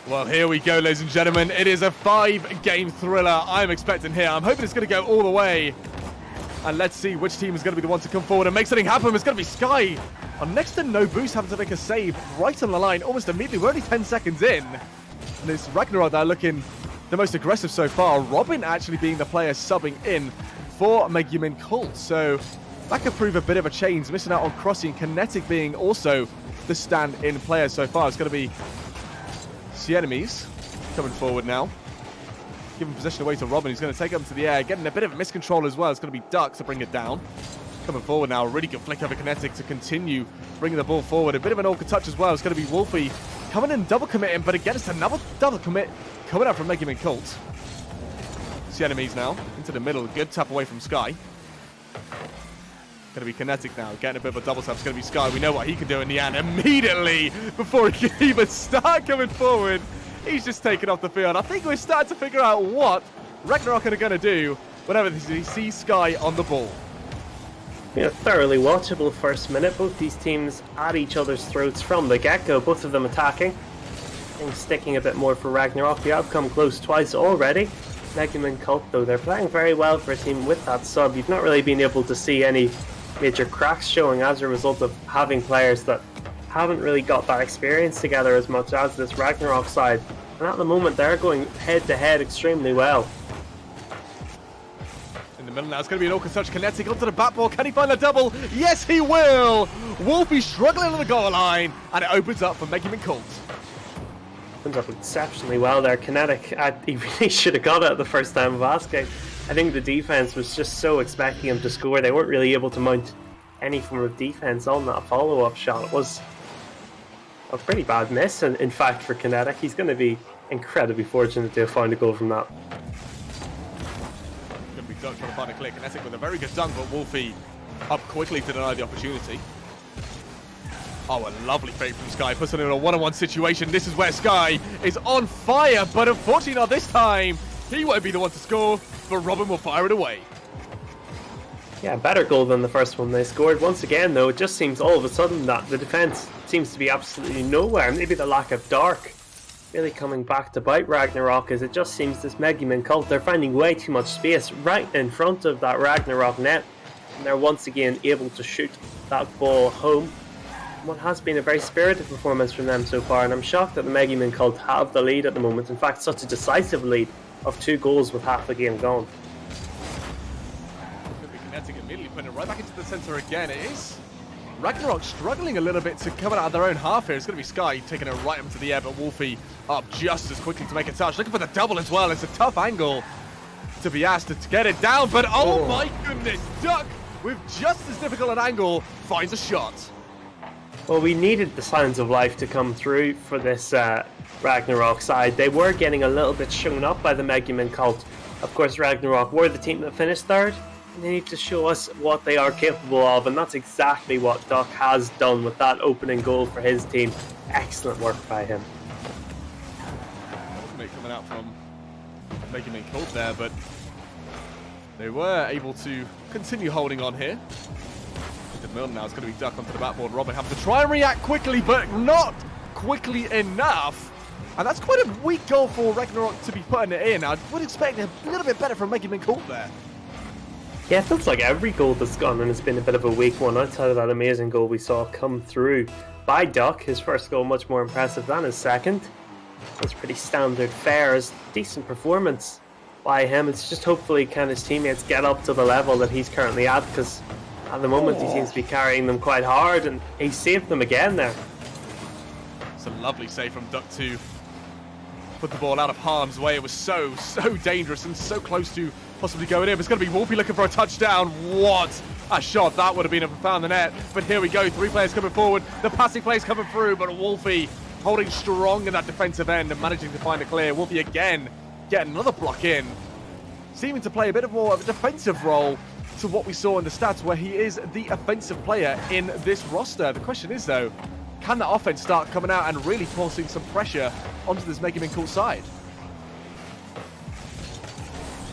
Well, here we go, ladies and gentlemen. It is a 5-game thriller I'm expecting here. I'm hoping it's going to go all the way. And let's see which team is going to be the one to come forward and make something happen. It's going to be Sky on next to no boost, having to make a save right on the line almost immediately. We're only 10 seconds in. And it's Ragnarok that are looking the most aggressive so far. Robin actually being the player subbing in for Megumin Cult. So that could prove a bit of a change. Missing out on Crossy and Kinetic being also the stand-in player so far. It's going to be the enemies coming forward now, giving possession away to Robin. He's going to take it up to the air, getting a bit of a miscontrol as well. It's going to be Duck to bring it down. Coming forward now, a really good flick over Kinetic to continue bringing the ball forward. A bit of an awkward touch as well. It's going to be Wolfie coming in, double committing, but again, it's another double commit coming out from Megumin Cult. The enemies now into the middle. Good tap away from Sky. Going to be Kinetic now, getting a bit of a double tap. It's going to be Sky. We know what he can do in the end. Immediately, before he can even start coming forward, he's just taken off the field. I think we're starting to figure out what Ragnarok are going to do whenever they see Sky on the ball. Yeah, thoroughly watchable first minute. Both these teams at each other's throats from the get-go. Both of them attacking. Things sticking a bit more for Ragnarok. You have come close twice already. Megumin Cult, though, they're playing very well for a team with that sub. You've not really been able to see any major cracks showing as a result of having players that haven't really got that experience together as much as this Ragnarok side. And at the moment, they're going head-to-head extremely well. In the middle now, it's going to be an awkward touch. Kinetic onto the bat ball. Can he find the double? Yes, he will! Wolfie struggling on the goal line, and it opens up for Megumin Cult. Opens up exceptionally well there. Kinetic, he really should have got it the first time of asking. I think the defense was just so expecting him to score. They weren't really able to mount any form of defense on that follow-up shot. It was a pretty bad miss, and in fact for Kinetic, he's going to be incredibly fortunate to have found a goal from that. Going to be Duck trying to find a clear. Kinetic with a very good dunk, but Wolfie up quickly to deny the opportunity. Oh, a lovely fake from Sky. Puts it in a one-on-one situation. This is where Sky is on fire, but unfortunately not this time. He won't be the one to score, but Robin will fire it away. Yeah, better goal than the first one they scored. Once again, though, it just seems all of a sudden that the defence seems to be absolutely nowhere. Maybe the lack of Dark really coming back to bite Ragnarok, as it just seems this Megumin cult, they're finding way too much space right in front of that Ragnarok net. And they're once again able to shoot that ball home. What has been a very spirited performance from them so far, and I'm shocked that the Megumin cult have the lead at the moment. In fact, such a decisive lead of 2 goals with half the game gone. Kinetic immediately putting it right back into the centre again. It is Ragnarok struggling a little bit to come out of their own half here. It's going to be Sky taking it right into the air, but Wolfie up just as quickly to make a touch. Looking for the double as well. It's a tough angle to be asked to get it down, but oh my goodness, Duck with just as difficult an angle finds a shot. Well, we needed the signs of life to come through for this Ragnarok side. They were getting a little bit shown up by the Megumin cult. Of course, Ragnarok were the team that finished third, and they need to show us what they are capable of, and that's exactly what Duck has done with that opening goal for his team. Excellent work by him. Ultimate coming out from Megumin cult there, but they were able to continue holding on here. Milton now is going to be Duck onto the backboard. Robin having to try and react quickly, but not quickly enough. And that's quite a weak goal for Ragnarok to be putting it in. I would expect a little bit better from Megumin cult there. Yeah, it feels like every goal that's gone and it's been a bit of a weak one outside of that amazing goal we saw come through by Duck. His first goal much more impressive than his second. It's pretty standard fare, it's decent performance by him. It's just hopefully can his teammates get up to the level that he's currently at, because at the moment he seems to be carrying them quite hard, and he saved them again there. It's a lovely save from Duck to put the ball out of harm's way. It was so dangerous and so close to possibly going in. It's going to be Wolfie looking for a touchdown. What a shot that would have been if we found the net. But here we go, 3 players coming forward. The passing plays coming through, but Wolfie holding strong in that defensive end and managing to find a clear. Wolfie again getting another block in, seeming to play a bit more of a defensive role to what we saw in the stats, where he is the offensive player in this roster. The question is, though, can that offense start coming out and really forcing some pressure onto this Megumin cult side?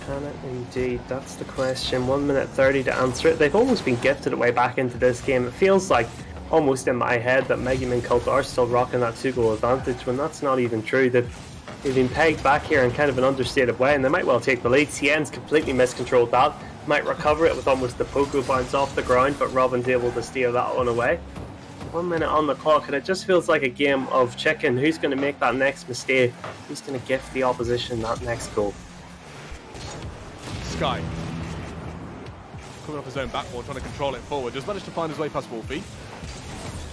Can it indeed? That's the question. 1 minute 30 to answer it. They've almost been gifted a way back into this game. It feels like, almost in my head, that Megumin cult are still rocking that 2-goal advantage, when that's not even true. They've been pegged back here in kind of an understated way, and they might well take the lead. Cien's completely miscontrolled that. Might recover it with almost the pogo bounce off the ground, but Robin's able to steer that one away. 1 minute on the clock, and it just feels like a game of chicken. Who's going to make that next mistake? Who's going to gift the opposition that next goal? Sky coming off his own backboard, trying to control it forward. Just managed to find his way past Wolfie.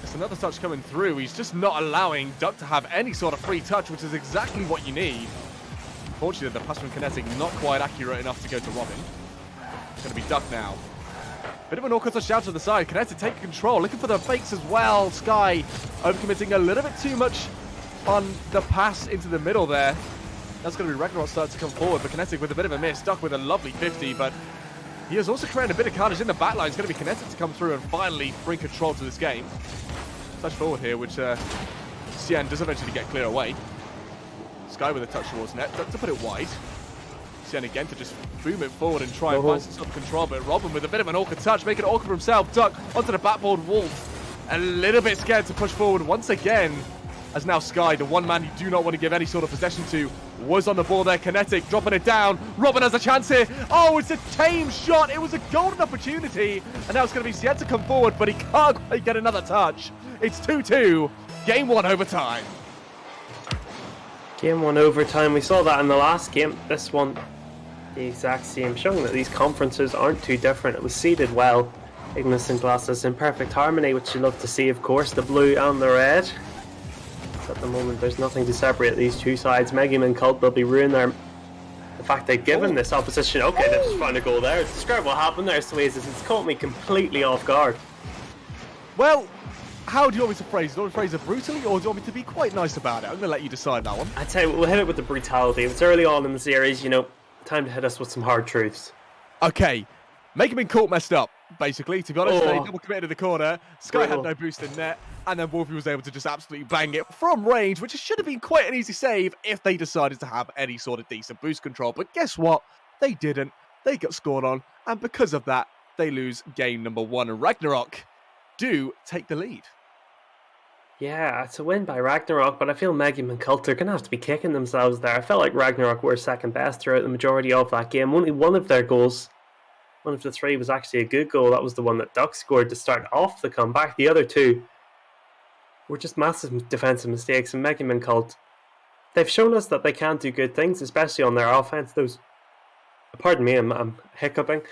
It's another touch coming through. He's just not allowing Duck to have any sort of free touch, which is exactly what you need. Unfortunately, the pass from Kinetic not quite accurate enough to go to Robin. It's going to be Duck now. Bit of an awkward touch down to the side. Kinetic taking control, looking for the fakes as well. Sky overcommitting a little bit too much on the pass into the middle there. That's going to be Ragnarok start to come forward, but Kinetic with a bit of a miss. Duck with a lovely 50, but he has also created a bit of carnage in the back line. It's going to be Kinetic to come through and finally bring control to this game. Touch forward here, which Cien does eventually get clear away. Sky with a touch towards net, Duck to put it wide. Cien again to just boom it forward and try and find some sort of control, but Robin with a bit of an awkward touch, making it awkward for himself. Duck onto the backboard. Wolf a little bit scared to push forward once again, as now Sky, the one man you do not want to give any sort of possession to, was on the ball there. Kinetic dropping it down. Robin has a chance here. Oh, it's a tame shot. It was a golden opportunity, and now it's going to be Cien to come forward, but he can't quite get another touch. It's 2-2. Game 1 overtime. Game 1 overtime. We saw that in the last game. This one, the exact same, showing that these conferences aren't too different. It was seeded well. Ignis and Glasses in perfect harmony, which you love to see, of course, the blue and the red. So at the moment, there's nothing to separate these two sides. Megumin cult, they'll be ruining their... The fact they've given this opposition... Okay, they just found a goal there. Describe what happened there, Swayze. It's caught me completely off guard. Well, how do you want me to phrase it? Do you want me to phrase it brutally, or do you want me to be quite nice about it? I'm going to let you decide that one. I'd say we'll hit it with the brutality. If it's early on in the series, you know, time to hit us with some hard truths. Okay, Megaman Court messed up, basically. To be honest, they Oh. double committed to the corner. Sky had no boost in net, and then Wolfie was able to just absolutely bang it from range, which should have been quite an easy save if they decided to have any sort of decent boost control. But guess what? They didn't. They got scored on, and because of that, they lose game number 1. And Ragnarok do take the lead. Yeah, it's a win by Ragnarok, but I feel Megan and Cult are going to have to be kicking themselves there. I felt like Ragnarok were second best throughout the majority of that game. Only one of their goals, one of the 3, was actually a good goal. That was the one that Duck scored to start off the comeback. The other 2 were just massive defensive mistakes. And Megan and Cult, they've shown us that they can do good things, especially on their offense. Those, pardon me, I'm hiccuping.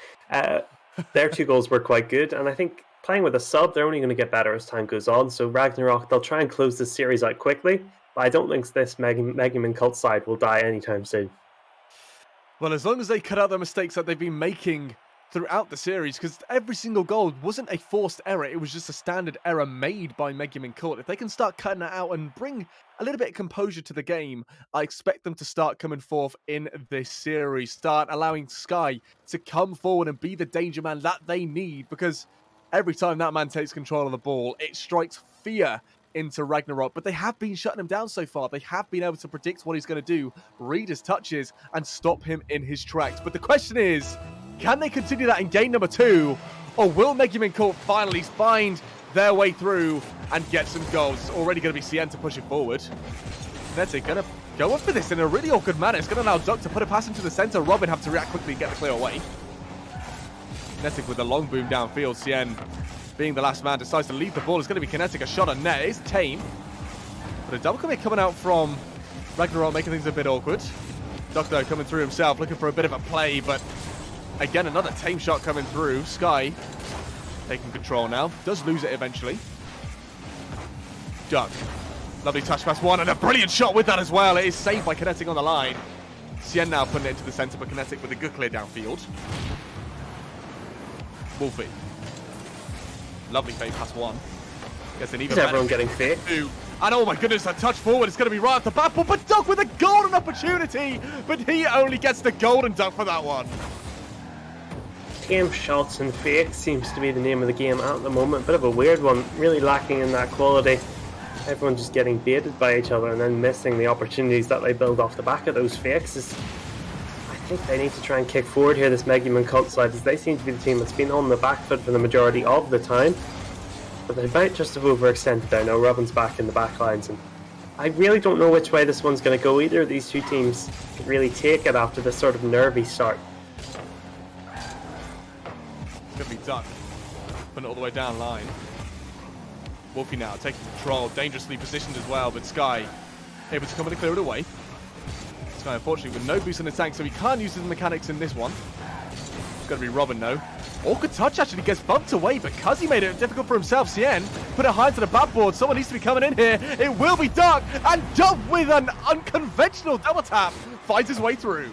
Their 2 goals were quite good, and I think playing with a sub, they're only going to get better as time goes on. So Ragnarok, they'll try and close this series out quickly, but I don't think this Megaman Cult side will die anytime soon. Well, as long as they cut out the mistakes that they've been making throughout the series, because every single goal wasn't a forced error, it was just a standard error made by Megaman Court. If they can start cutting that out and bring a little bit of composure to the game, I expect them to start coming forth in this series, start allowing Sky to come forward and be the danger man that they need, because every time that man takes control of the ball, it strikes fear into Ragnarok. But they have been shutting him down so far. They have been able to predict what he's going to do, read his touches, and stop him in his tracks. But the question is, can they continue that in game number 2? Or will Megaman Court finally find their way through and get some goals? It's already going to be Cien to push it forward. Kinetic going to go up for this in a really awkward manner. It's going to allow Duck to put a pass into the center. Robin have to react quickly and get the clear away. Kinetic with the long boom downfield. Cien, being the last man, decides to leave the ball. It's going to be Kinetic. A shot on net. It's tame. But a double commit coming out from Ragnarok, making things a bit awkward. Duck, though, coming through himself, looking for a bit of a play. But again, another tame shot coming through. Sky taking control now. Does lose it eventually. Duck. Lovely touch pass 1. And a brilliant shot with that as well. It is saved by Kinetic on the line. Cien now putting it into the center, but Kinetic with a good clear downfield. Wolfie. Lovely fake pass 1. Gets an even Is everyone getting fit? 2. And oh my goodness, a touch forward. It's going to be right off the bat. But Duck with a golden opportunity. But he only gets the golden duck for that one. Game shots and fakes seems to be the name of the game at the moment. Bit of a weird one. Really lacking in that quality. Everyone just getting baited by each other and then missing the opportunities that they build off the back of those fakes. I think they need to try and kick forward here, this Megaman Cult side, as they seem to be the team that's been on the back foot for the majority of the time. But they might just have overextended there. Now Robin's back in the back lines, and I really don't know which way this one's going to go. Either of these 2 teams can really take it after this sort of nervy start. It's going to be Duck. Putting it all the way down line. Wolfie now taking control, dangerously positioned as well, but Sky able to come in and clear it away. Sky, unfortunately, with no boost in the tank, so he can't use his mechanics in this one. It's going to be Robin, though. Awkward touch actually gets bumped away because he made it difficult for himself. Cien put it high to the backboard. Someone needs to be coming in here. It will be Duck, and Duck with an unconventional double tap finds his way through.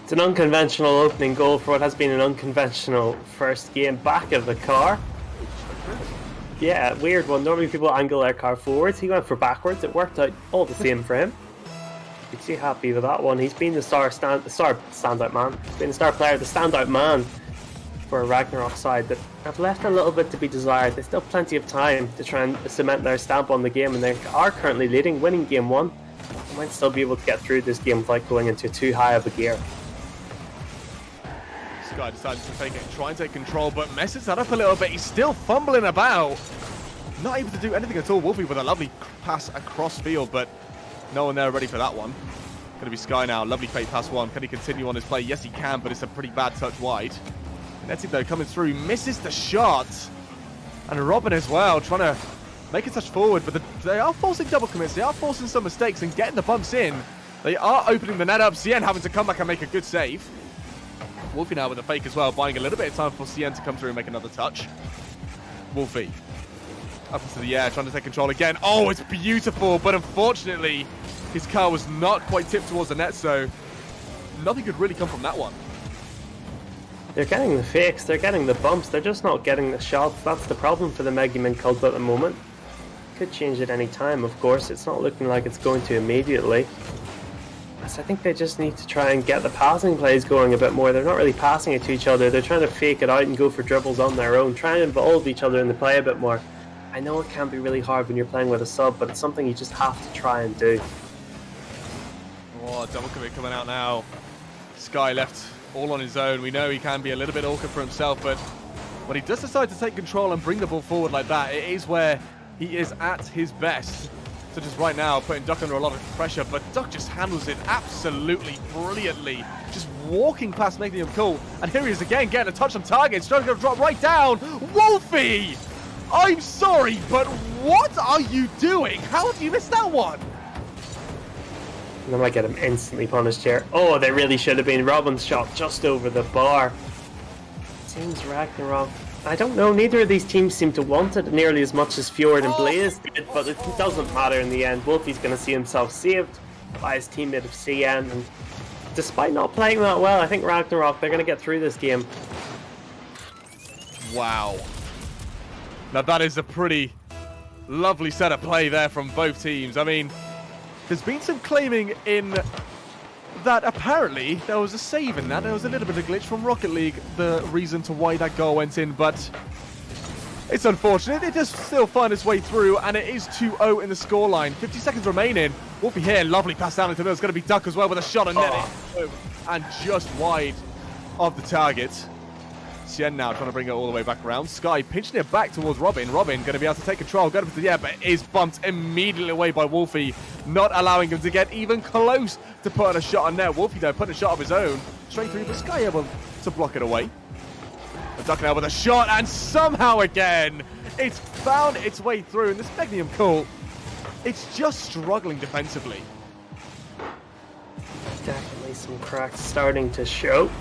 It's an unconventional opening goal for what has been an unconventional first game back of the car. Yeah, weird one. Normally people angle their car forwards. He went for backwards. It worked out all the same for him. He's too happy with that one. He's been the standout man. He's been the star player, the standout man for a Ragnarok side that have left a little bit to be desired. There's still plenty of time to try and cement their stamp on the game, and they are currently leading, winning game 1. They might still be able to get through this game without going into too high of a gear. Sky decides to take it, try and take control, but messes that up a little bit. He's still fumbling about. Not able to do anything at all. Wolfie with a lovely pass across field, but no one there ready for that one. Going to be Sky now. Lovely fake pass 1. Can he continue on his play? Yes, he can, but it's a pretty bad touch wide. Kinetic, though, coming through, misses the shot. And Robin as well, trying to make a touch forward, but they are forcing double commits. They are forcing some mistakes and getting the bumps in. They are opening the net up. Cien having to come back and make a good save. Wolfie now with a fake as well, buying a little bit of time for Cien to come through and make another touch. Wolfie up into the air, trying to take control again. Oh, it's beautiful, but unfortunately, his car was not quite tipped towards the net, so nothing could really come from that one. They're getting the fakes, they're getting the bumps, they're just not getting the shots. That's the problem for the Megumin cult at the moment. Could change at any time, of course. It's not looking like it's going to immediately. So I think they just need to try and get the passing plays going a bit more. They're not really passing it to each other. They're trying to fake it out and go for dribbles on their own. Try and involve each other in the play a bit more. I know it can be really hard when you're playing with a sub, but it's something you just have to try and do. Oh, double commit coming out now. Sky left all on his own. We know he can be a little bit awkward for himself, but when he does decide to take control and bring the ball forward like that, it is where he is at his best. Such as right now, putting Duck under a lot of pressure, but Duck just handles it absolutely brilliantly. Just walking past, making him cool. And here he is again, getting a touch on target, struggling to drop right down. Wolfie! I'm sorry, but what are you doing? How have you missed that one? And I might get him instantly punished here. Oh, they really should have been. Robin's shot just over the bar. Seems Ragnarok. I don't know, neither of these teams seem to want it nearly as much as Fjord and Blaze did, but it doesn't matter in the end. Wolfie's going to see himself saved by his teammate of CN, and despite not playing that well, I think Ragnarok, they're going to get through this game. Wow. Now that is a pretty lovely set of play there from both teams. I mean, there's been some claiming in that apparently there was a save in that. There was a little bit of glitch from Rocket League, the reason to why that goal went in, but it's unfortunate. It does still find its way through, and it is 2-0 in the scoreline. 50 seconds remaining. Wolfie here, lovely pass down into the middle. It's going to be Duck as well with a shot on net. And just wide of the target. Sien now trying to bring it all the way back around. Sky pinching it back towards Robin. Robin going to be able to take control. Go to the air, but is bumped immediately away by Wolfie, not allowing him to get even close to putting a shot on net. Wolfie, though, putting a shot of his own. Straight through, but Sky able to block it away. And Duck now with a shot, and somehow again, it's found its way through. And this Magnum Cool, it's just struggling defensively. Definitely some cracks starting to show.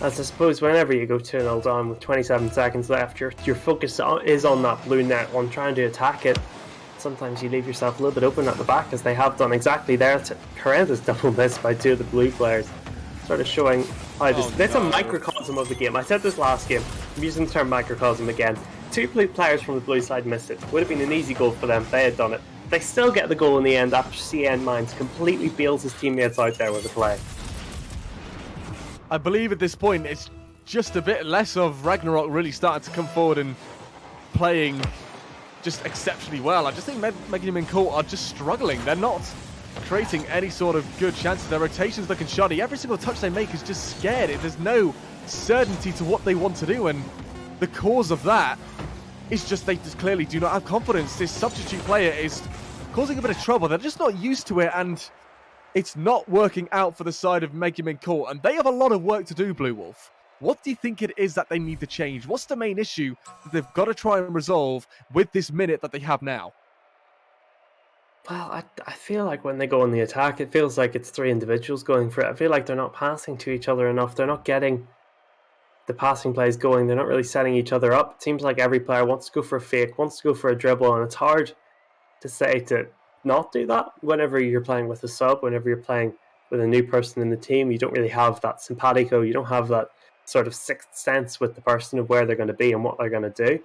As I suppose whenever you go 2-0 down with 27 seconds left, your focus is on that blue net one, trying to attack it. Sometimes you leave yourself a little bit open at the back, as they have done exactly there. It's a horrendous double miss by two of the blue players. Sort of showing how this a microcosm of the game. I said this last game, I'm using the term microcosm again. Two blue players from the blue side missed it. Would have been an easy goal for them if they had done it. They still get the goal in the end after CN Mines completely bails his teammates out there with the play. I believe at this point it's just a bit less of Ragnarok really starting to come forward and playing just exceptionally well. I just think Megan and Colt are just struggling. They're not creating any sort of good chances. Their rotation's looking shoddy. Every single touch they make is just scared. There's no certainty to what they want to do, and the cause of that is just they just clearly do not have confidence. This substitute player is causing a bit of trouble. They're just not used to it, and it's not working out for the side of Megumin Court, and they have a lot of work to do, Blue Wolf. What do you think it is that they need to change? What's the main issue that they've got to try and resolve with this minute that they have now? Well, I feel like when they go on the attack, it feels like it's three individuals going for it. I feel like they're not passing to each other enough. They're not getting the passing plays going. They're not really setting each other up. It seems like every player wants to go for a fake, wants to go for a dribble, and it's hard to say to not do that whenever you're playing with a sub, whenever you're playing with a new person in the team. You don't really have that simpatico, you don't have that sort of sixth sense with the person of where they're going to be and what they're going to do.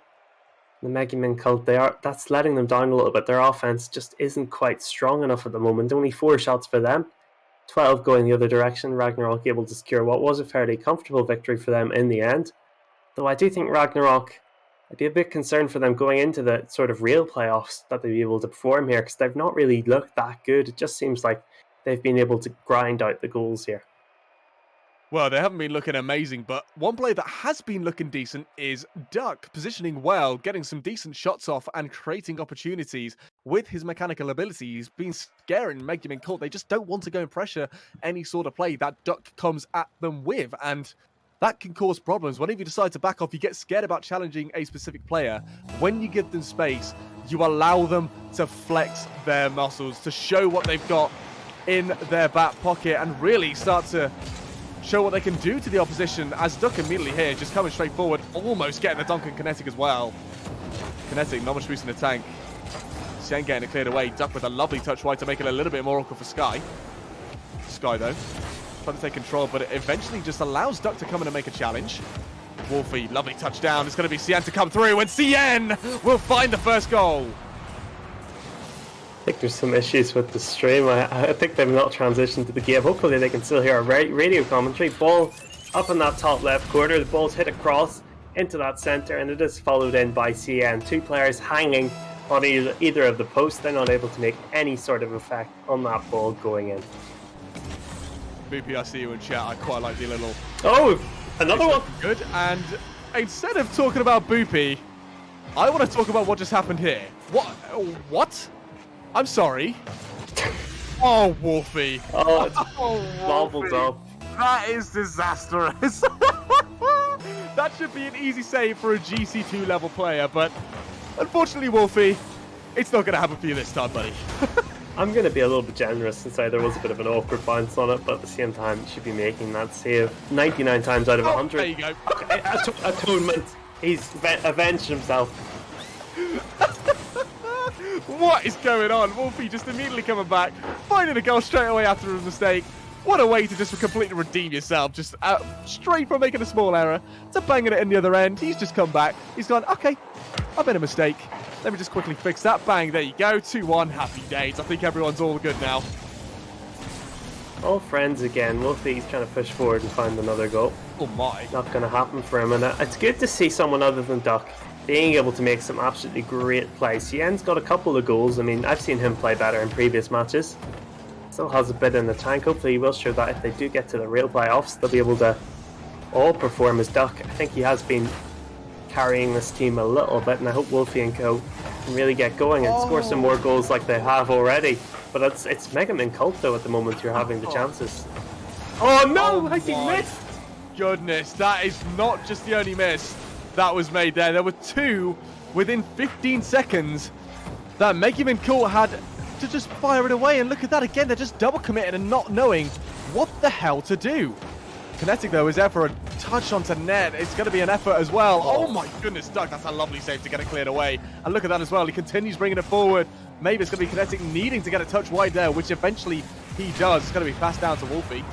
The Megumin Cult, that's letting them down a little bit. Their offense just isn't quite strong enough at the moment. Only 4 shots for them, 12 going the other direction. Ragnarok able to secure what was a fairly comfortable victory for them in the end. Though I do think Ragnarok, I'd be a bit concerned for them going into the sort of real playoffs that they'd be able to perform here, because they've not really looked that good. It just seems like they've been able to grind out the goals here. Well, they haven't been looking amazing, but one player that has been looking decent is Duck, positioning well, getting some decent shots off and creating opportunities with his mechanical abilities. He's been scaring Megumin Court. They just don't want to go and pressure any sort of play that Duck comes at them with, and that can cause problems. Whenever you decide to back off, you get scared about challenging a specific player. When you give them space, you allow them to flex their muscles, to show what they've got in their back pocket and really start to show what they can do to the opposition, as Duck immediately here, just coming straight forward, almost getting the dunk on Kinetic as well. Kinetic, not much boost in the tank. Sien getting it cleared away. Duck with a lovely touch wide to make it a little bit more awkward for Sky. Sky, though, trying to take control, but it eventually just allows Duck to come in and make a challenge. Wolfie, lovely touchdown. It's going to be Cien to come through, and Cien will find the first goal. I think there's some issues with the stream. I think they've not transitioned to the game. Hopefully they can still hear our radio commentary. Ball up in that top left corner. The ball's hit across into that centre, and it is followed in by Cien. Two players hanging on either of the posts. They're not able to make any sort of effect on that ball going in. Boopy, I see you in chat. I quite like the little... Oh, another one! Good, and instead of talking about Boopy, I want to talk about what just happened here. What? I'm sorry. Oh, Wolfie. Oh, it's bobbled Wolfie. up. That is disastrous. That should be an easy save for a GC2 level player, but unfortunately, Wolfie, it's not going to happen for you this time, buddy. I'm going to be a little bit generous and say there was a bit of an awkward bounce on it, but at the same time, you should be making that save 99 times out of 100. There you go. Atonement. He's avenged himself. What is going on? Wolfie just immediately coming back, finding a goal straight away after a mistake. What a way to just completely redeem yourself. Just straight from making a small error to banging it in the other end. He's just come back. He's gone, okay, I made a mistake. Let me just quickly fix that. Bang, there you go. 2-1, happy days. I think everyone's all good now. All friends again. Wolfie's trying to push forward and find another goal. Oh my. Not going to happen for him. And it's good to see someone other than Duck being able to make some absolutely great plays. Cien's got a couple of goals. I mean, I've seen him play better in previous matches. Still has a bit in the tank. Hopefully he will show that if they do get to the real playoffs, they'll be able to all perform as Duck. I think he has been carrying this team a little bit, and I hope Wolfie and co can really get going and score some more goals like they have already. But it's Mega Man Cult though at the moment you're having the chances. Oh no! Oh Has he missed? Goodness, that is not just the only miss that was made there. There were two within 15 seconds that Mega Man Cult had to just fire it away, and look at that again. They're just double committed and not knowing what the hell to do. Kinetic though is there for a touch onto net. It's going to be an effort as well. Oh my goodness, Doug, that's a lovely save to get it cleared away. And look at that as well. He continues bringing it forward. Maybe it's going to be Kinetic needing to get a touch wide there, which eventually he does. It's going to be passed down to Wolfie.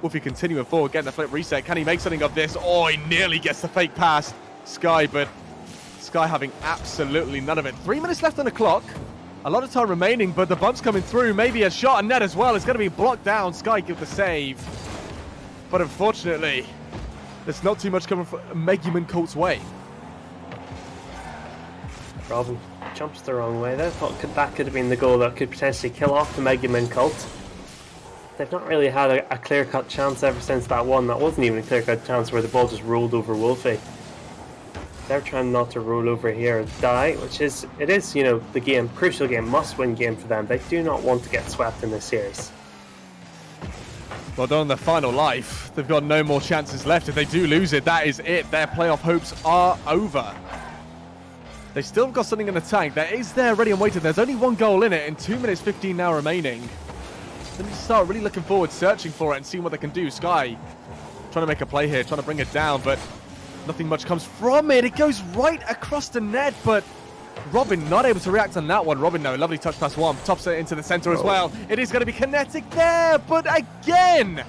Wolfie continuing forward, getting the flip reset. Can he make something of this? Oh, he nearly gets the fake pass. Sky, but Sky having absolutely none of it. 3 minutes left on the clock. A lot of time remaining, but the bump's coming through. Maybe a shot on net as well. It's going to be blocked down. Sky give the save. But unfortunately, there's not too much coming from Mega Man Colt's way. Robin jumps the wrong way there. Thought that could have been the goal that could potentially kill off the Mega Man Cult. They've not really had a clear-cut chance ever since that one. That wasn't even a clear-cut chance where the ball just rolled over Wolfie. They're trying not to roll over here and die, which is, you know, the game, crucial game, must-win game for them. They do not want to get swept in this series. Well, they're on their final life. They've got no more chances left. If they do lose it, that is it. Their playoff hopes are over. They still got something in the tank. That is there ready and waiting. There's only one goal in it and 2 minutes 15 now remaining. They need to start really looking forward, searching for it and seeing what they can do. Sky trying to make a play here, trying to bring it down, but nothing much comes from it. It goes right across the net, but Robin not able to react on that one. Robin, no, lovely touch pass one. Tops it into the center as well. It is going to be Kinetic there, but again,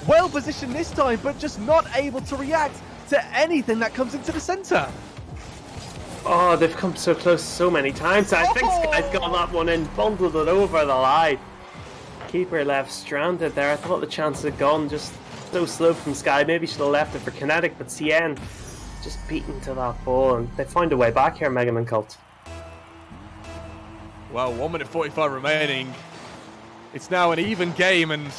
well positioned this time, but just not able to react to anything that comes into the center. Oh, they've come so close so many times. I think Sky's got that one in, bundled it over the line. Keeper left stranded there. I thought the chance had gone. Just so slow from Sky. Maybe should have left it for Kinetic, but Cien just beaten to that ball, and they found a way back here, Mega Man Cult. Well, 1 minute 45 remaining. It's now an even game, and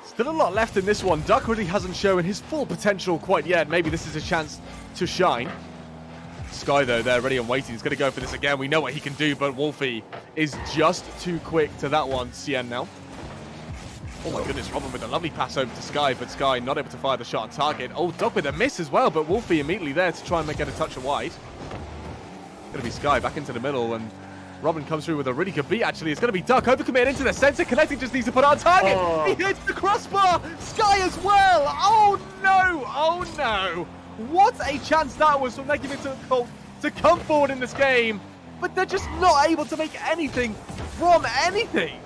still a lot left in this one. Duck really hasn't shown his full potential quite yet. Maybe this is a chance to shine. Sky, though, there, ready and waiting. He's going to go for this again. We know what he can do, but Wolfie is just too quick to that one. Cien now. Oh my goodness, Robin with a lovely pass over to Sky, but Sky not able to fire the shot on target. Oh, Duck with a miss as well, but Wolfie immediately there to try and get a touch of wide. Going to be Sky back into the middle, and Robin comes through with a really good beat, actually. It's going to be Duck overcommitted into the center. Kinetic just needs to put it on target. Oh. He hits the crossbar. Sky as well. Oh no. Oh no. What a chance that was for Mega Man Cult to come forward in this game. But they're just not able to make anything from anything.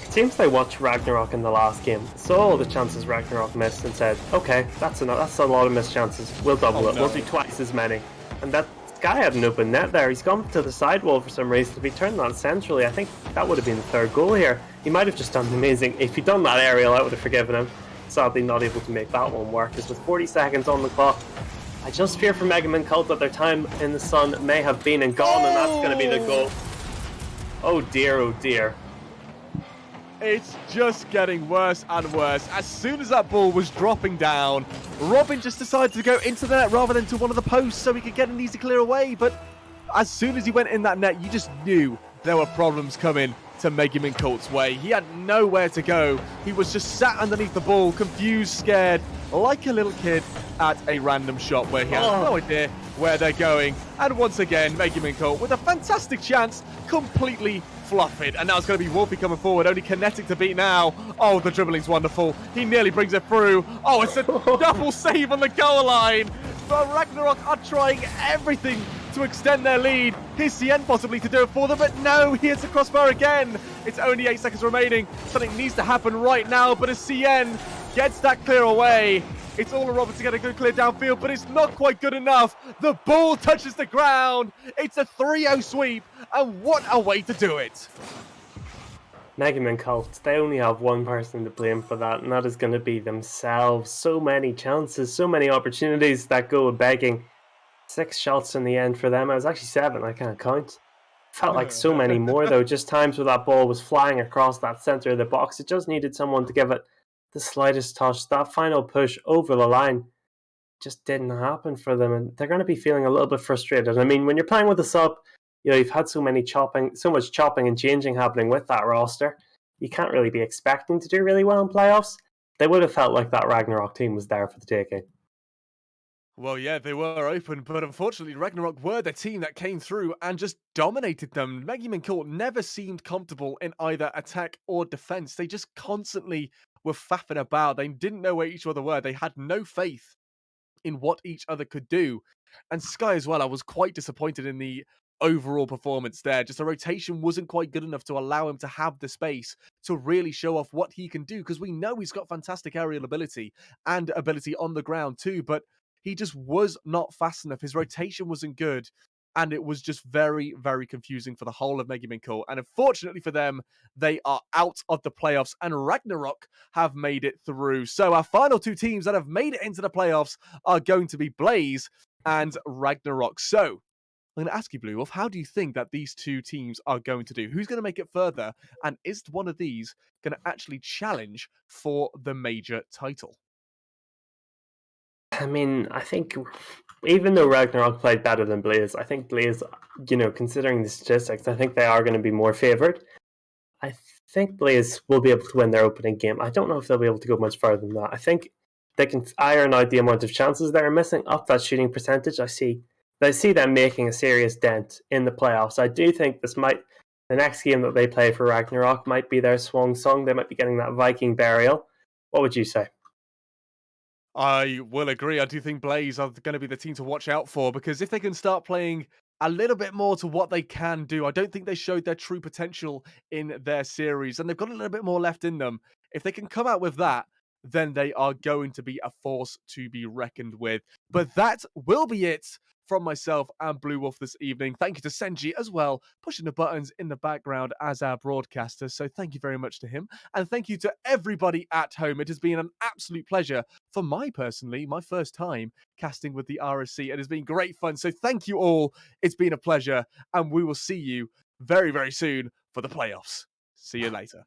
It seems they watched Ragnarok in the last game, saw all the chances Ragnarok missed, and said, "Okay, that's enough. That's a lot of missed chances. We'll double it. no. We'll do twice as many." And that guy had an open net there. He's gone to the sidewall for some reason. If he turned that centrally, I think that would have been the third goal here. He might have just done amazing. If he'd done that aerial, I would have forgiven him. Sadly, not able to make that one work. Because with 40 seconds on the clock, I just fear for Mega Man Cult that their time in the sun may have been and gone, and that's going to be the goal. Oh dear, oh dear. It's just getting worse and worse. As soon as that ball was dropping down, Robin just decided to go into the net rather than to one of the posts so he could get an easy clear away. But as soon as he went in that net, you just knew there were problems coming to Mega Man Colt's way. He had nowhere to go. He was just sat underneath the ball, confused, scared, like a little kid at a random shop where he has no idea where they're going. And once again, Mega Man Colt with a fantastic chance, completely fluff it. And now it's going to be Wolfie coming forward, only Kinetic to beat now. Oh, the dribbling's wonderful. He nearly brings it through. Oh, it's a double save on the goal line. But Ragnarok are trying everything to extend their lead. Here's Cien possibly to do it for them, but no, he hits the crossbar again. It's only 8 seconds remaining. Something needs to happen right now, but as Cien gets that clear away, it's all on Robin to get a good clear downfield, but it's not quite good enough. The ball touches the ground. It's a 3-0 sweep, and what a way to do it. Mega Man Cult, they only have one person to blame for that, and that is going to be themselves. So many chances, so many opportunities that go a begging. 6 shots in the end for them. It was actually 7, I can't count. Felt like so many more though, just times where that ball was flying across that centre of the box. It just needed someone to give it the slightest touch. That final push over the line just didn't happen for them, and they're going to be feeling a little bit frustrated. I mean, when you're playing with a sub, you know, you've had so much chopping and changing happening with that roster. You can't really be expecting to do really well in playoffs. They would have felt like that Ragnarok team was there for the taking. Well, yeah, they were open, but unfortunately, Ragnarok were the team that came through and just dominated them. Mega Man Court never seemed comfortable in either attack or defense. They just constantly were faffing about. They didn't know where each other were. They had no faith in what each other could do. And Sky as well, I was quite disappointed in the overall performance there. Just the rotation wasn't quite good enough to allow him to have the space to really show off what he can do, because we know he's got fantastic aerial ability and ability on the ground too, but he just was not fast enough. His rotation wasn't good, and it was just very, very confusing for the whole of Mega Man Court. And unfortunately for them, they are out of the playoffs, and Ragnarok have made it through. So our final 2 teams that have made it into the playoffs are going to be Blaze and Ragnarok. So I'm going to ask you, Blue Wolf, how do you think that these 2 teams are going to do? Who's going to make it further? And is one of these going to actually challenge for the major title? I mean, I think even though Ragnarok played better than Blaze, I think Blaze, you know, considering the statistics, I think they are going to be more favoured. I think Blaze will be able to win their opening game. I don't know if they'll be able to go much further than that. I think they can iron out the amount of chances they're missing, up that shooting percentage. I see them making a serious dent in the playoffs. I do think the next game that they play for Ragnarok might be their swan song. They might be getting that Viking burial. What would you say? I will agree. I do think Blaze are going to be the team to watch out for, because if they can start playing a little bit more to what they can do, I don't think they showed their true potential in their series, and they've got a little bit more left in them. If they can come out with that, then they are going to be a force to be reckoned with. But that will be it from myself and Blue Wolf this evening. Thank you to Senji as well, pushing the buttons in the background as our broadcaster. So thank you very much to him. And thank you to everybody at home. It has been an absolute pleasure for my first time casting with the RSC. It has been great fun. So thank you all. It's been a pleasure. And we will see you very, very soon for the playoffs. See you later.